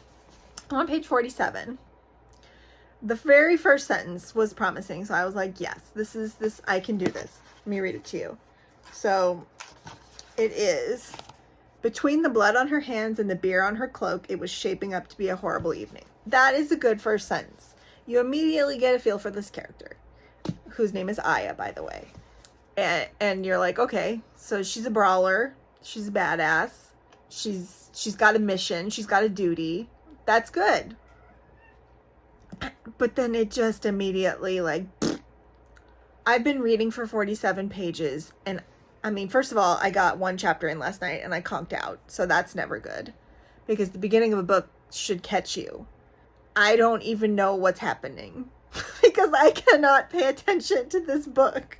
on page 47, the very first sentence was promising. So I was like, yes, I can do this. Let me read it to you. So, it is, between the blood on her hands and the beer on her cloak, it was shaping up to be a horrible evening. That is a good first sentence. You immediately get a feel for this character, whose name is Aya, by the way. And you're like, okay, so she's a brawler. She's a badass. She's got a mission. She's got a duty. That's good. But then it just immediately, like, I've been reading for 47 pages. And I mean, first of all, I got one chapter in last night and I conked out. So that's never good. Because the beginning of a book should catch you. I don't even know what's happening. Because I cannot pay attention to this book.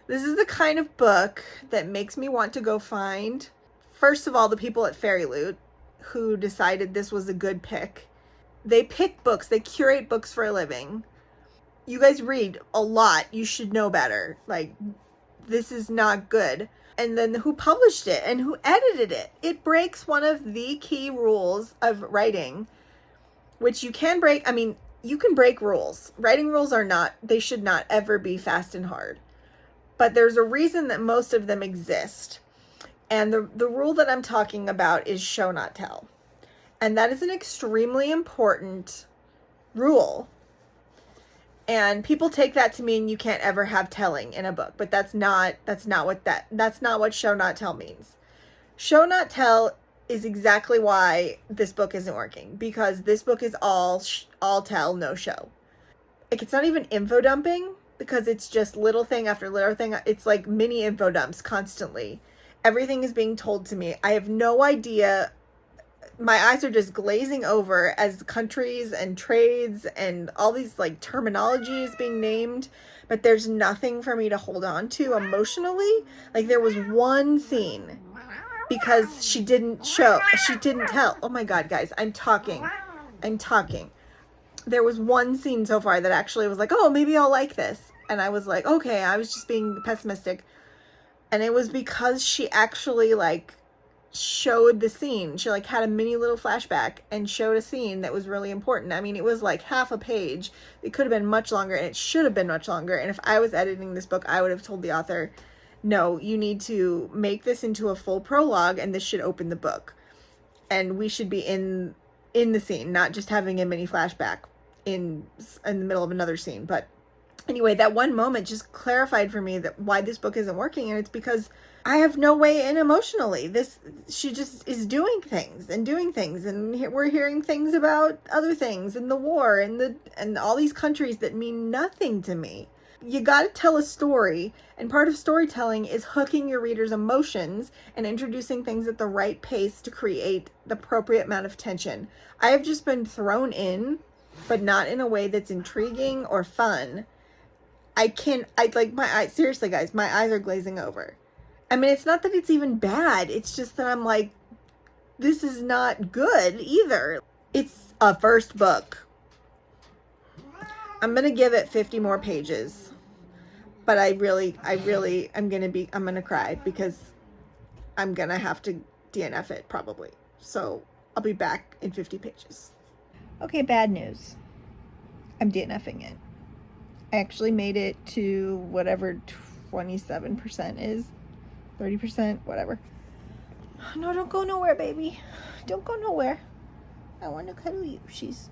This is the kind of book that makes me want to go find, first of all, the people at Fairy Loot who decided this was a good pick. They pick books. They curate books for a living. You guys read a lot. You should know better. Like, this is not good. And then who published it and who edited it? It breaks one of the key rules of writing, which you can break. I mean, you can break rules. Writing rules they should not ever be fast and hard. But there's a reason that most of them exist. And the rule that I'm talking about is show not tell. And that is an extremely important rule. And people take that to mean you can't ever have telling in a book, but that's not what show not tell means. Show not tell is exactly why this book isn't working, because this book is all tell, no show. Like, it's not even info dumping, because it's just little thing after little thing. It's like mini info dumps constantly. Everything is being told to me. I have no idea. My eyes are just glazing over as countries and trades and all these like terminology is being named, but there's nothing for me to hold on to emotionally. Like, there was one scene, because she didn't tell. Oh my God, guys, I'm talking. There was one scene so far that actually was like, oh, maybe I'll like this. And I was like, okay, I was just being pessimistic. And it was because she actually like showed the scene. She like had a mini little flashback and showed a scene that was really important. I mean, it was like half a page. It could have been much longer, and it should have been much longer. And if I was editing this book, I would have told the author, no, you need to make this into a full prologue, and this should open the book. And we should be in the scene, not just having a mini flashback in the middle of another scene. But anyway, that one moment just clarified for me that why this book isn't working, and it's because I have no way in emotionally. She just is doing things, and we're hearing things about other things and the war and all these countries that mean nothing to me. You got to tell a story, and part of storytelling is hooking your reader's emotions and introducing things at the right pace to create the appropriate amount of tension. I have just been thrown in, but not in a way that's intriguing or fun. Seriously, guys, my eyes are glazing over. I mean, it's not that it's even bad. It's just that I'm like, this is not good either. It's a first book. I'm going to give it 50 more pages. But I'm going to cry, because I'm going to have to DNF it probably. So I'll be back in 50 pages. Okay, bad news. I'm DNFing it. I actually made it to whatever 27% is. 30%, whatever. No, don't go nowhere, baby. Don't go nowhere. I want to cuddle you. She's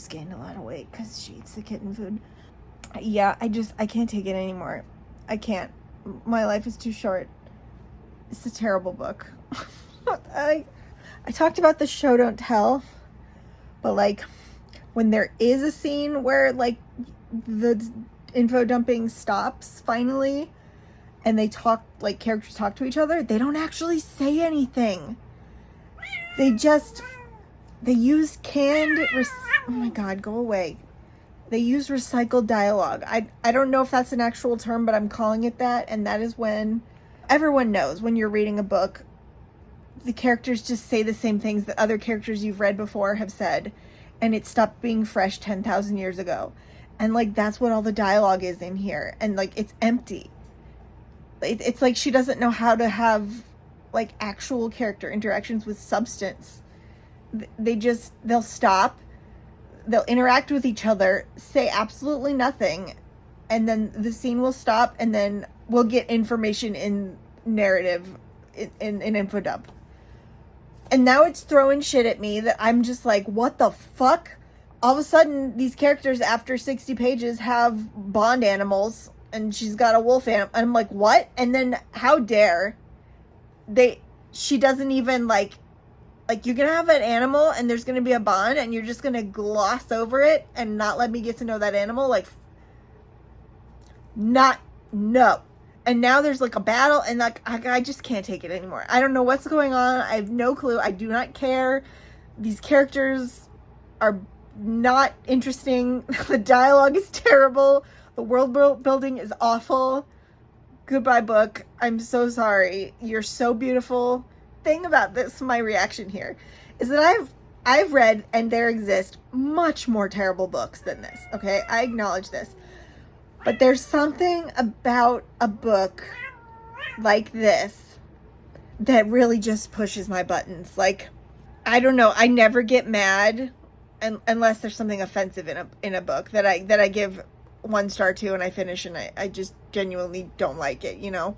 gained a lot of weight because she eats the kitten food. Yeah, I can't take it anymore. I can't. My life is too short. It's a terrible book. I talked about the show don't tell, but like when there is a scene where like the info dumping stops finally, and characters talk to each other, they don't actually say anything. They use oh my God, go away. They use recycled dialogue. I don't know if that's an actual term, but I'm calling it that. And that is when everyone knows when you're reading a book, the characters just say the same things that other characters you've read before have said. And it stopped being fresh 10,000 years ago. And like, that's what all the dialogue is in here. And like, it's empty. It's like she doesn't know how to have like actual character interactions with substance. They'll stop, they'll interact with each other, say absolutely nothing, and then the scene will stop, and then we'll get information in narrative, in info dump. And now it's throwing shit at me that I'm just like, what the fuck? All of a sudden, these characters after 60 pages have bond animals, and she's got a wolf animal. I'm like, what? And then how dare she doesn't even like you're gonna have an animal and there's gonna be a bond and you're just gonna gloss over it and not let me get to know that animal? Like, not, no. And now there's like a battle, and like I just can't take it anymore. I don't know what's going on. I have no clue. I do not care. These characters are not interesting. The dialogue is terrible. The world building is awful. Goodbye, book. I'm so sorry. You're so beautiful. Thing about this, my reaction here, is that I've read, and there exist much more terrible books than this. Okay, I acknowledge this. But there's something about a book like this that really just pushes my buttons. Like, I don't know. I never get mad unless there's something offensive in a book that I give 1 star to and I finish and I just genuinely don't like it, you know?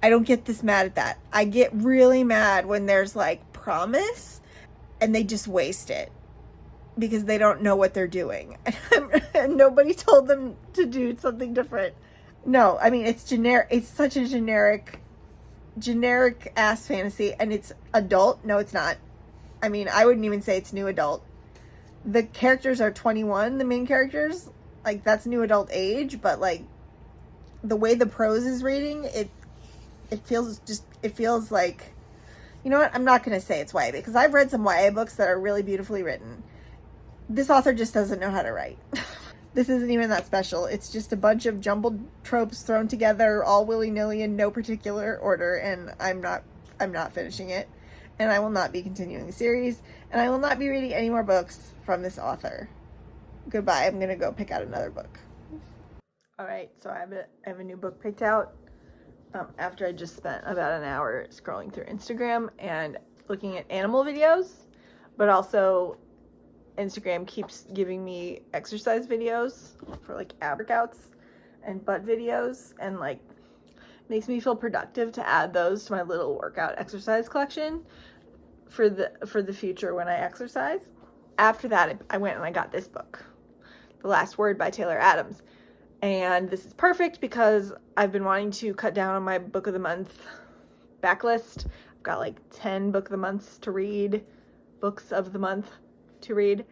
I don't get this mad at that. I get really mad when there's like promise and they just waste it because they don't know what they're doing. And nobody told them to do something different. No, I mean, it's generic. It's such a generic ass fantasy, and it's adult. No, it's not. I mean, I wouldn't even say it's new adult. The characters are 21, the main characters. Like, that's new adult age, but like the way the prose is reading, it feels like, you know what? I'm not going to say it's YA because I've read some YA books that are really beautifully written. This author just doesn't know how to write. This isn't even that special. It's just a bunch of jumbled tropes thrown together, all willy-nilly in no particular order, and I'm not finishing it. And I will not be continuing the series, and I will not be reading any more books from this author. Goodbye. I'm going to go pick out another book. All right, so I have a new book picked out after I just spent about an hour scrolling through Instagram and looking at animal videos, but also Instagram keeps giving me exercise videos for like ab workouts and butt videos, and like makes me feel productive to add those to my little workout exercise collection for the future when I exercise. After that, I went and I got this book, The Last Word by Taylor Adams. And this is perfect because I've been wanting to cut down on my book of the month backlist. I've got like 10 book of the months to read, books of the month to read.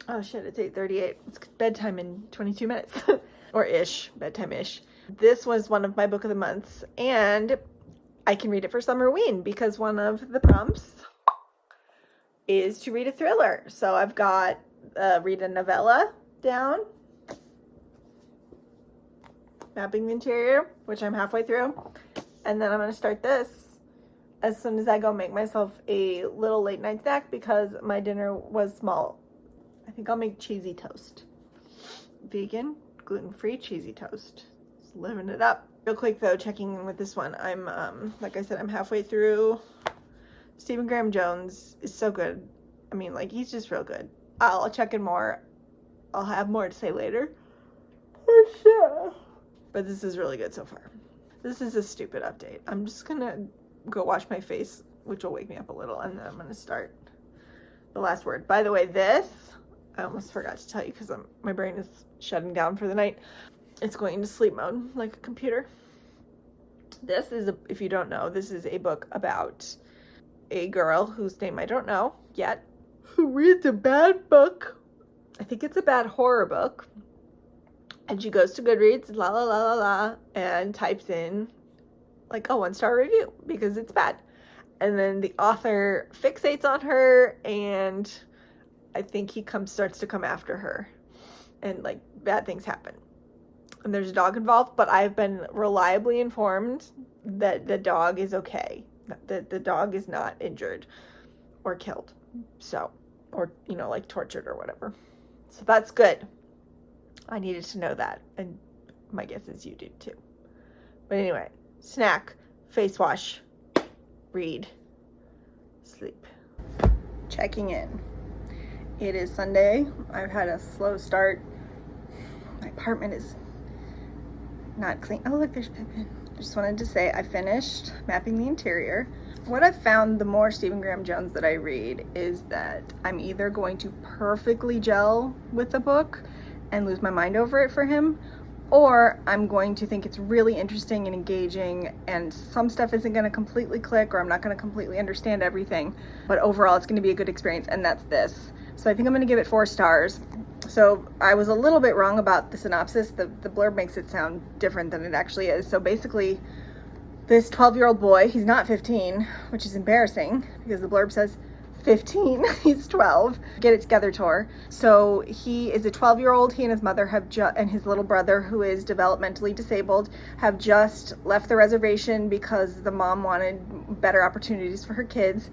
Oh shit, it's 8:38. It's bedtime in 22 minutes. Or ish, bedtime-ish. This was one of my book of the months, and I can read it for Summerween because one of the prompts is to read a thriller. So I've got read a novella down, Mapping the Interior, which I'm halfway through, and then I'm going to start this as soon as I go make myself a little late night snack because my dinner was small. I think I'll make cheesy toast. Vegan, gluten-free cheesy toast. Just living it up. Real quick though, checking in with this one. I'm, like I said, I'm halfway through. Stephen Graham Jones is so good. I mean, like, he's just real good. I'll check in more. I'll have more to say later. For sure. But this is really good so far. This is a stupid update. I'm just gonna go wash my face, which will wake me up a little, and then I'm gonna start The Last Word. By the way, this, I almost forgot to tell you because my brain is shutting down for the night. It's going into sleep mode like a computer. This is, if you don't know, this is a book about a girl whose name I don't know yet, who reads a bad book. I think it's a bad horror book. And she goes to Goodreads, la la la la la, and types in like a 1-star review because it's bad. And then the author fixates on her, and I think he starts to come after her, and like bad things happen. And there's a dog involved, but I've been reliably informed that the dog is okay. That the dog is not injured or killed. So, or, you know, like tortured or whatever. So that's good. I needed to know that. And my guess is you do too. But anyway, snack. face wash, read, sleep. Checking in. It is Sunday. I've had a slow start. My apartment is not clean. Oh, look, there's Pippin. Just wanted to say I finished mapping the interior. What I've found the more Stephen Graham Jones that I read is that I'm either going to perfectly gel with the book and lose my mind over it for him, or I'm going to think it's really interesting and engaging, and some stuff isn't going to completely click, or I'm not going to completely understand everything, but overall it's going to be a good experience, and that's this. So I think I'm going to give it 4 stars. So I was a little bit wrong about the synopsis. The blurb makes it sound different than it actually is. So basically, this 12-year-old boy, he's not 15, which is embarrassing because the blurb says 15, he's 12. Get it together tour. So he is a 12-year-old. He and his mother and his little brother, who is developmentally disabled, have just left the reservation because the mom wanted better opportunities for her kids.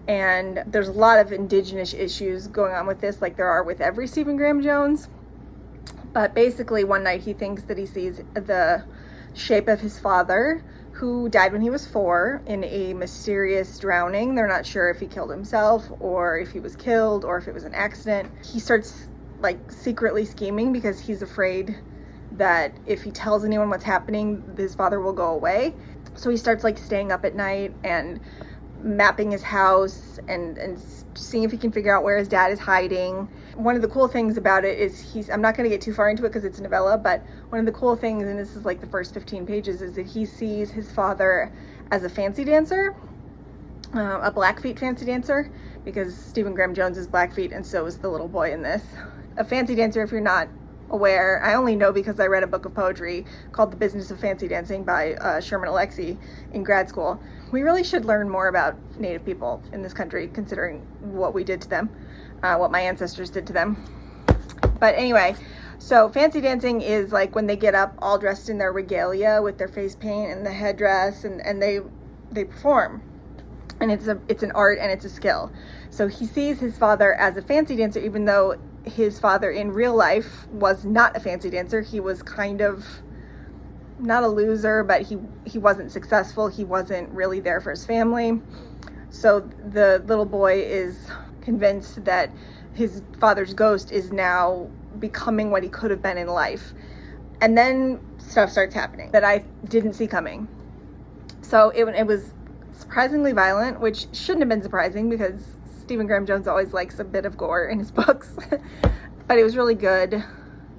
And there's a lot of indigenous issues going on with this, like there are with every Stephen Graham Jones. But basically, one night he thinks that he sees the shape of his father, who died when he was 4 in a mysterious drowning. They're not sure if he killed himself or if he was killed or if it was an accident. He starts like secretly scheming because he's afraid that if he tells anyone what's happening, his father will go away. So he starts like staying up at night and mapping his house and seeing if he can figure out where his dad is hiding. One of the cool things about it is I'm not going to get too far into it because it's a novella, but one of the cool things, and this is like the first 15 pages, is that he sees his father as a fancy dancer, a Blackfeet fancy dancer, because Stephen Graham Jones is Blackfeet and so is the little boy in this. A fancy dancer, if you're not aware, I only know because I read a book of poetry called The Business of Fancy Dancing by Sherman Alexie in grad school. We really should learn more about Native people in this country, considering what we did to them, what my ancestors did to them. But anyway, so fancy dancing is like when they get up all dressed in their regalia with their face paint and the headdress, and they perform. And it's an art and it's a skill. So he sees his father as a fancy dancer, even though his father in real life was not a fancy dancer. He was kind of not a loser, but he wasn't successful. He wasn't really there for his family. So the little boy is convinced that his father's ghost is now becoming what he could have been in life. And then stuff starts happening that I didn't see coming. So it was surprisingly violent, which shouldn't have been surprising because Stephen Graham Jones always likes a bit of gore in his books. But it was really good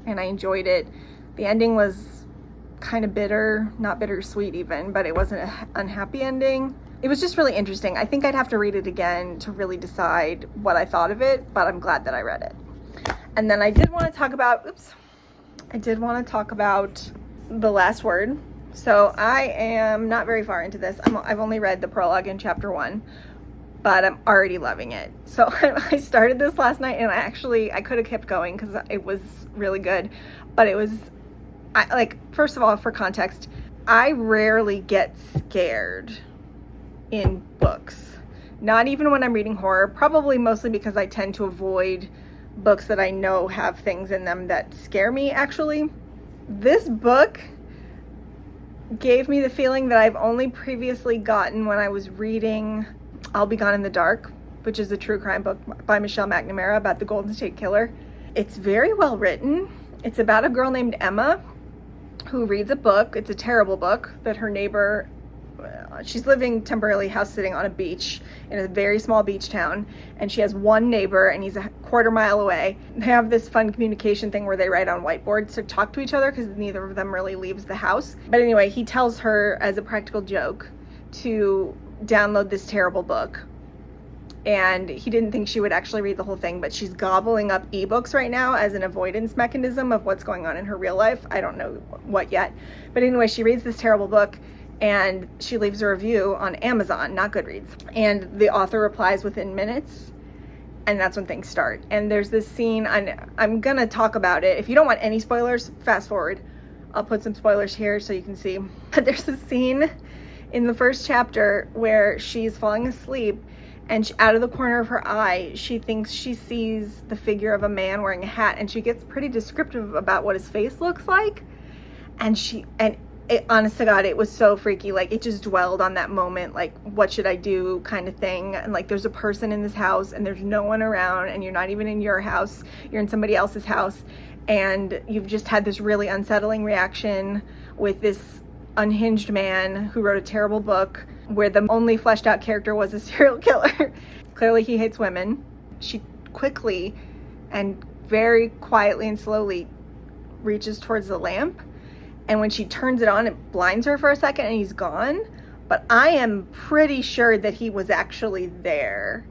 and I enjoyed it. The ending was kind of bitter, not bittersweet even, but it wasn't an unhappy ending. It was just really interesting. I think I'd have to read it again to really decide what I thought of it, but I'm glad that I read it. And then I did want to talk about The Last Word. So I am not very far into this. I've only read the prologue in chapter 1, but I'm already loving it. So I started this last night and I could have kept going because it was really good, but it was, first of all, for context, I rarely get scared in books. Not even when I'm reading horror, probably mostly because I tend to avoid books that I know have things in them that scare me, actually. This book gave me the feeling that I've only previously gotten when I was reading I'll Be Gone in the Dark, which is a true crime book by Michelle McNamara about the Golden State Killer. It's very well written. It's about a girl named Emma who reads a book. It's a terrible book that her neighbor, she's living temporarily house sitting on a beach in a very small beach town, and she has one neighbor and he's a quarter mile away. They have this fun communication thing where they write on whiteboards to talk to each other because neither of them really leaves the house. But anyway, he tells her as a practical joke to download this terrible book. And he didn't think she would actually read the whole thing, but she's gobbling up ebooks right now as an avoidance mechanism of what's going on in her real life. I don't know what yet. But anyway, she reads this terrible book and she leaves a review on Amazon, not Goodreads. And the author replies within minutes. And that's when things start. And there's this scene, I'm going to talk about it. If you don't want any spoilers, fast forward. I'll put some spoilers here so you can see. But there's a scene in the first chapter where she's falling asleep, and out of the corner of her eye, she thinks she sees the figure of a man wearing a hat, and she gets pretty descriptive about what his face looks like. And honest to God, it was so freaky. Like, it just dwelled on that moment, like, what should I do kind of thing. And like, there's a person in this house and there's no one around, and you're not even in your house, you're in somebody else's house, and you've just had this really unsettling reaction with this unhinged man who wrote a terrible book where the only fleshed out character was a serial killer. Clearly he hates women. She quickly and very quietly and slowly reaches towards the lamp, and when she turns it on, it blinds her for a second and he's gone. But I am pretty sure that he was actually there.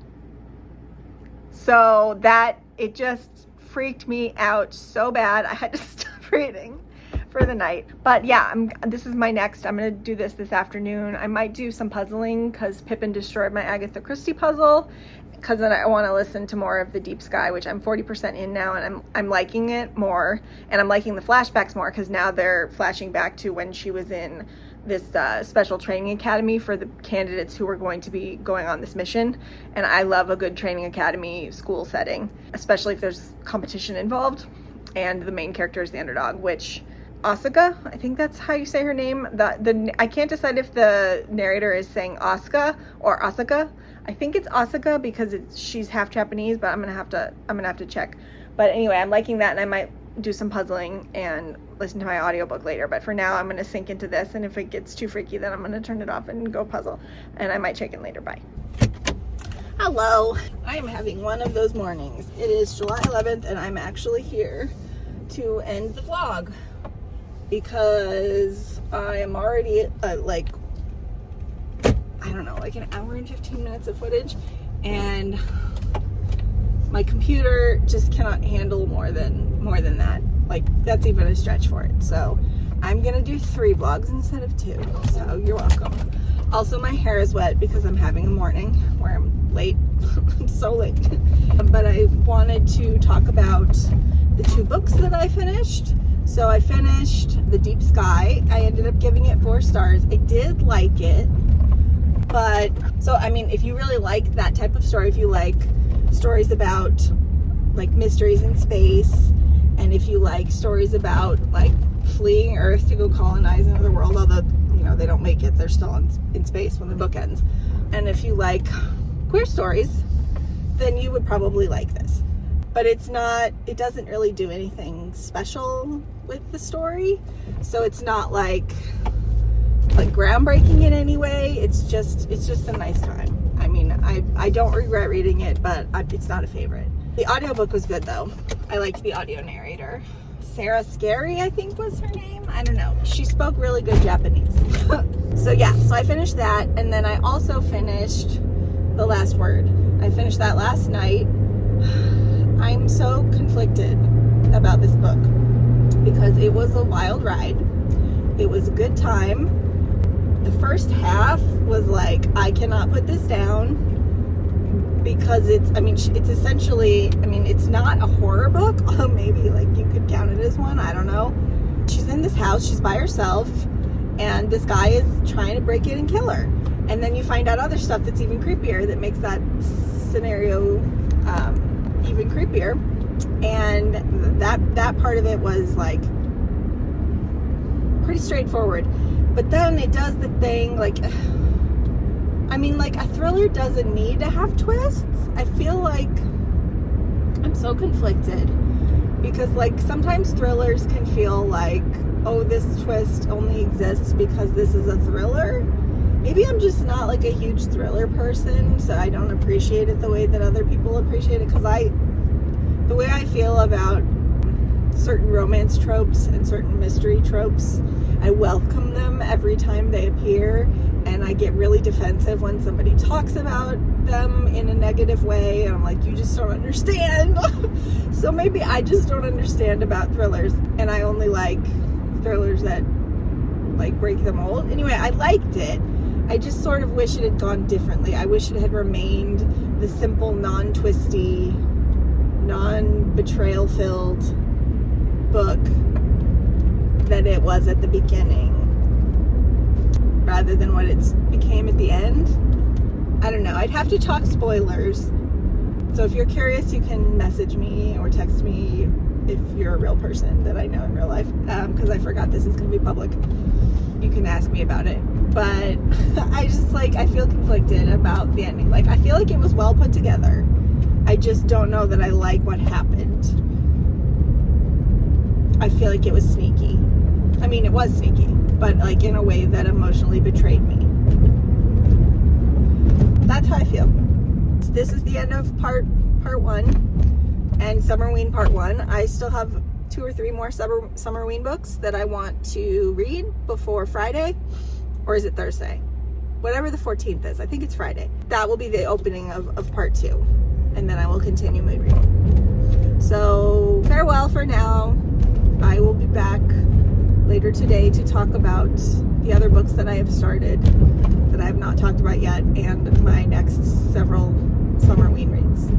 So that, it just freaked me out so bad I had to stop reading for the night. But yeah, this is my next. I'm gonna do this afternoon. I might do some puzzling because Pippin destroyed my Agatha Christie puzzle, because then I want to listen to more of The Deep Sky, which I'm 40% in now, and I'm liking it more, and I'm liking the flashbacks more because now they're flashing back to when she was in this special training academy for the candidates who were going to be going on this mission. And I love a good training academy school setting, especially if there's competition involved and the main character is the underdog, which Asuka, I think that's how you say her name. I can't decide if the narrator is saying Asuka or Asuka. I think it's Asuka because she's half Japanese, but I'm gonna have to check. But anyway, I'm liking that, and I might do some puzzling and listen to my audiobook later. But for now, I'm gonna sink into this, and if it gets too freaky, then I'm gonna turn it off and go puzzle. And I might check in later. Bye. Hello. I am having one of those mornings. It is July 11th, and I'm actually here to end the vlog because I am already at like an hour and 15 minutes of footage, and my computer just cannot handle more than that. Like, that's even a stretch for it. So I'm gonna do 3 vlogs instead of 2. So you're welcome. Also, my hair is wet because I'm having a morning where I'm late. I'm so late. But I wanted to talk about the 2 books that I finished. So I finished The Deep Sky. I ended up giving it 4 stars. I did like it. But, so, I mean, if you really like that type of story, if you like stories about, like, mysteries in space, and if you like stories about, like, fleeing Earth to go colonize another world, although, you know, they don't make it, they're still in space when the book ends. And if you like queer stories, then you would probably like this. But it doesn't really do anything special with the story. So it's not like groundbreaking in any way. It's just a nice time. I mean, I don't regret reading it, but it's not a favorite. The audiobook was good though. I liked the audio narrator. Sarah Scary, I think was her name. I don't know. She spoke really good Japanese. So yeah, so I finished that, and then I also finished The Last Word. I finished that last night. I'm so conflicted about this book because it was a wild ride. It was a good time. The first half was like, I cannot put this down because it's essentially, it's not a horror book, although maybe like you could count it as one, I don't know. She's in this house, she's by herself, and this guy is trying to break in and kill her. And then you find out other stuff that's even creepier that makes that scenario even creepier. And that part of it was like pretty straightforward. But then it does the thing, like, a thriller doesn't need to have twists. I feel like I'm so conflicted because, like, sometimes thrillers can feel like, oh, this twist only exists because this is a thriller. Maybe I'm just not, like, a huge thriller person, so I don't appreciate it the way that other people appreciate it, because the way I feel about certain romance tropes and certain mystery tropes, I welcome them every time they appear, and I get really defensive when somebody talks about them in a negative way, and I'm like, you just don't understand. So maybe I just don't understand about thrillers, and I only like thrillers that, like, break the mold. Anyway, I liked it. I just sort of wish it had gone differently. I wish it had remained the simple, non-twisty, non-betrayal filled book that it was at the beginning, rather than what it became at the end. I don't know. I'd have to talk spoilers. So if you're curious, you can message me or text me if you're a real person that I know in real life, because I forgot this is going to be public. can ask me about it. But I just like, I feel conflicted about the ending. Like, I feel like it was well put together. I just don't know that I like what happened. I feel like it was sneaky. I mean, it was sneaky, but like in a way that emotionally betrayed me. That's how I feel. This is the end of part one and Summerween part one. I still have 2 or 3 more Summerween books that I want to read before Friday, or is it Thursday? Whatever the 14th is, I think it's Friday. That will be the opening of part 2, and then I will continue mood reading. So farewell for now. I will be back later today to talk about the other books that I have started that I have not talked about yet, and my next several Summerween reads.